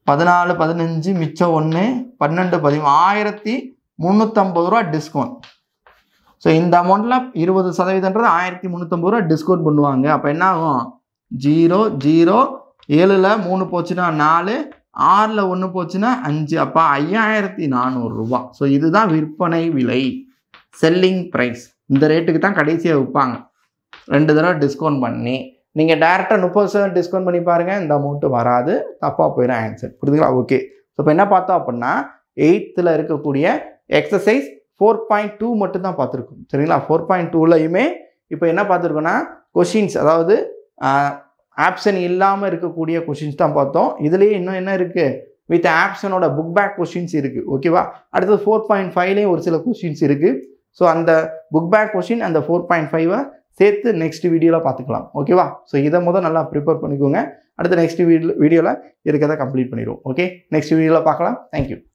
14 15 மிச்சம் 1 12 13 1350 ரூபா டிஸ்கவுண்ட். ஸோ இந்த அமௌண்ட்டில் 20%ன்றது 1350 ரூபா டிஸ்கவுண்ட் பண்ணுவாங்க. அப்போ என்ன ஆகும்? 0 0 7ல் 3 போச்சுன்னா 4, 6ல் 1 போச்சுன்னா 5. அப்போ 5400 ரூபா. ஸோ இதுதான் விற்பனை விலை, செல்லிங் ப்ரைஸ். இந்த ரேட்டுக்கு தான் கடைசியாக விற்பாங்க. 2 தடவை டிஸ்கவுண்ட் பண்ணி நீங்கள் டேரெக்டாக 30% டிஸ்கவுண்ட் பண்ணி பாருங்கள், இந்த அமௌண்ட்டு வராது, தப்பாக போயிடும் ஆன்சர். புரியுதுங்களா? ஓகே. ஸோ இப்போ என்ன பார்த்தோம் அப்படின்னா 8th இருக்கக்கூடிய எக்ஸசைஸ் 4.2 மட்டும் தான் பார்த்துருக்கோம். சரிங்களா? 4.2லையுமே இப்போ என்ன பார்த்துருக்கோன்னா கொஷின்ஸ், அதாவது ஆப்ஷன் இல்லாமல் இருக்கக்கூடிய கொஷின்ஸ் தான் பார்த்தோம். இதுலேயே இன்னும் என்ன இருக்குது? வித் ஆப்ஷனோட புக் பேக் கொஷின்ஸ் இருக்குது. ஓகேவா? அடுத்தது 4.5லேயும் ஒரு சில கொஷின்ஸ் இருக்குது. ஸோ அந்த புக் பேக் கொஷின் அந்த 4.5 சேர்த்து நெக்ஸ்ட் வீடியோவில் பார்த்துக்கலாம். ஓகேவா? ஸோ இதை நல்லா ப்ரிப்பேர் பண்ணிக்கோங்க. அடுத்து நெக்ஸ்ட் வீடியோவில் இருக்கிறத கம்ப்ளீட் பண்ணிடுவோம். ஓகே, நெக்ஸ்ட் வீடியோவில் பார்க்கலாம். தேங்க்யூ.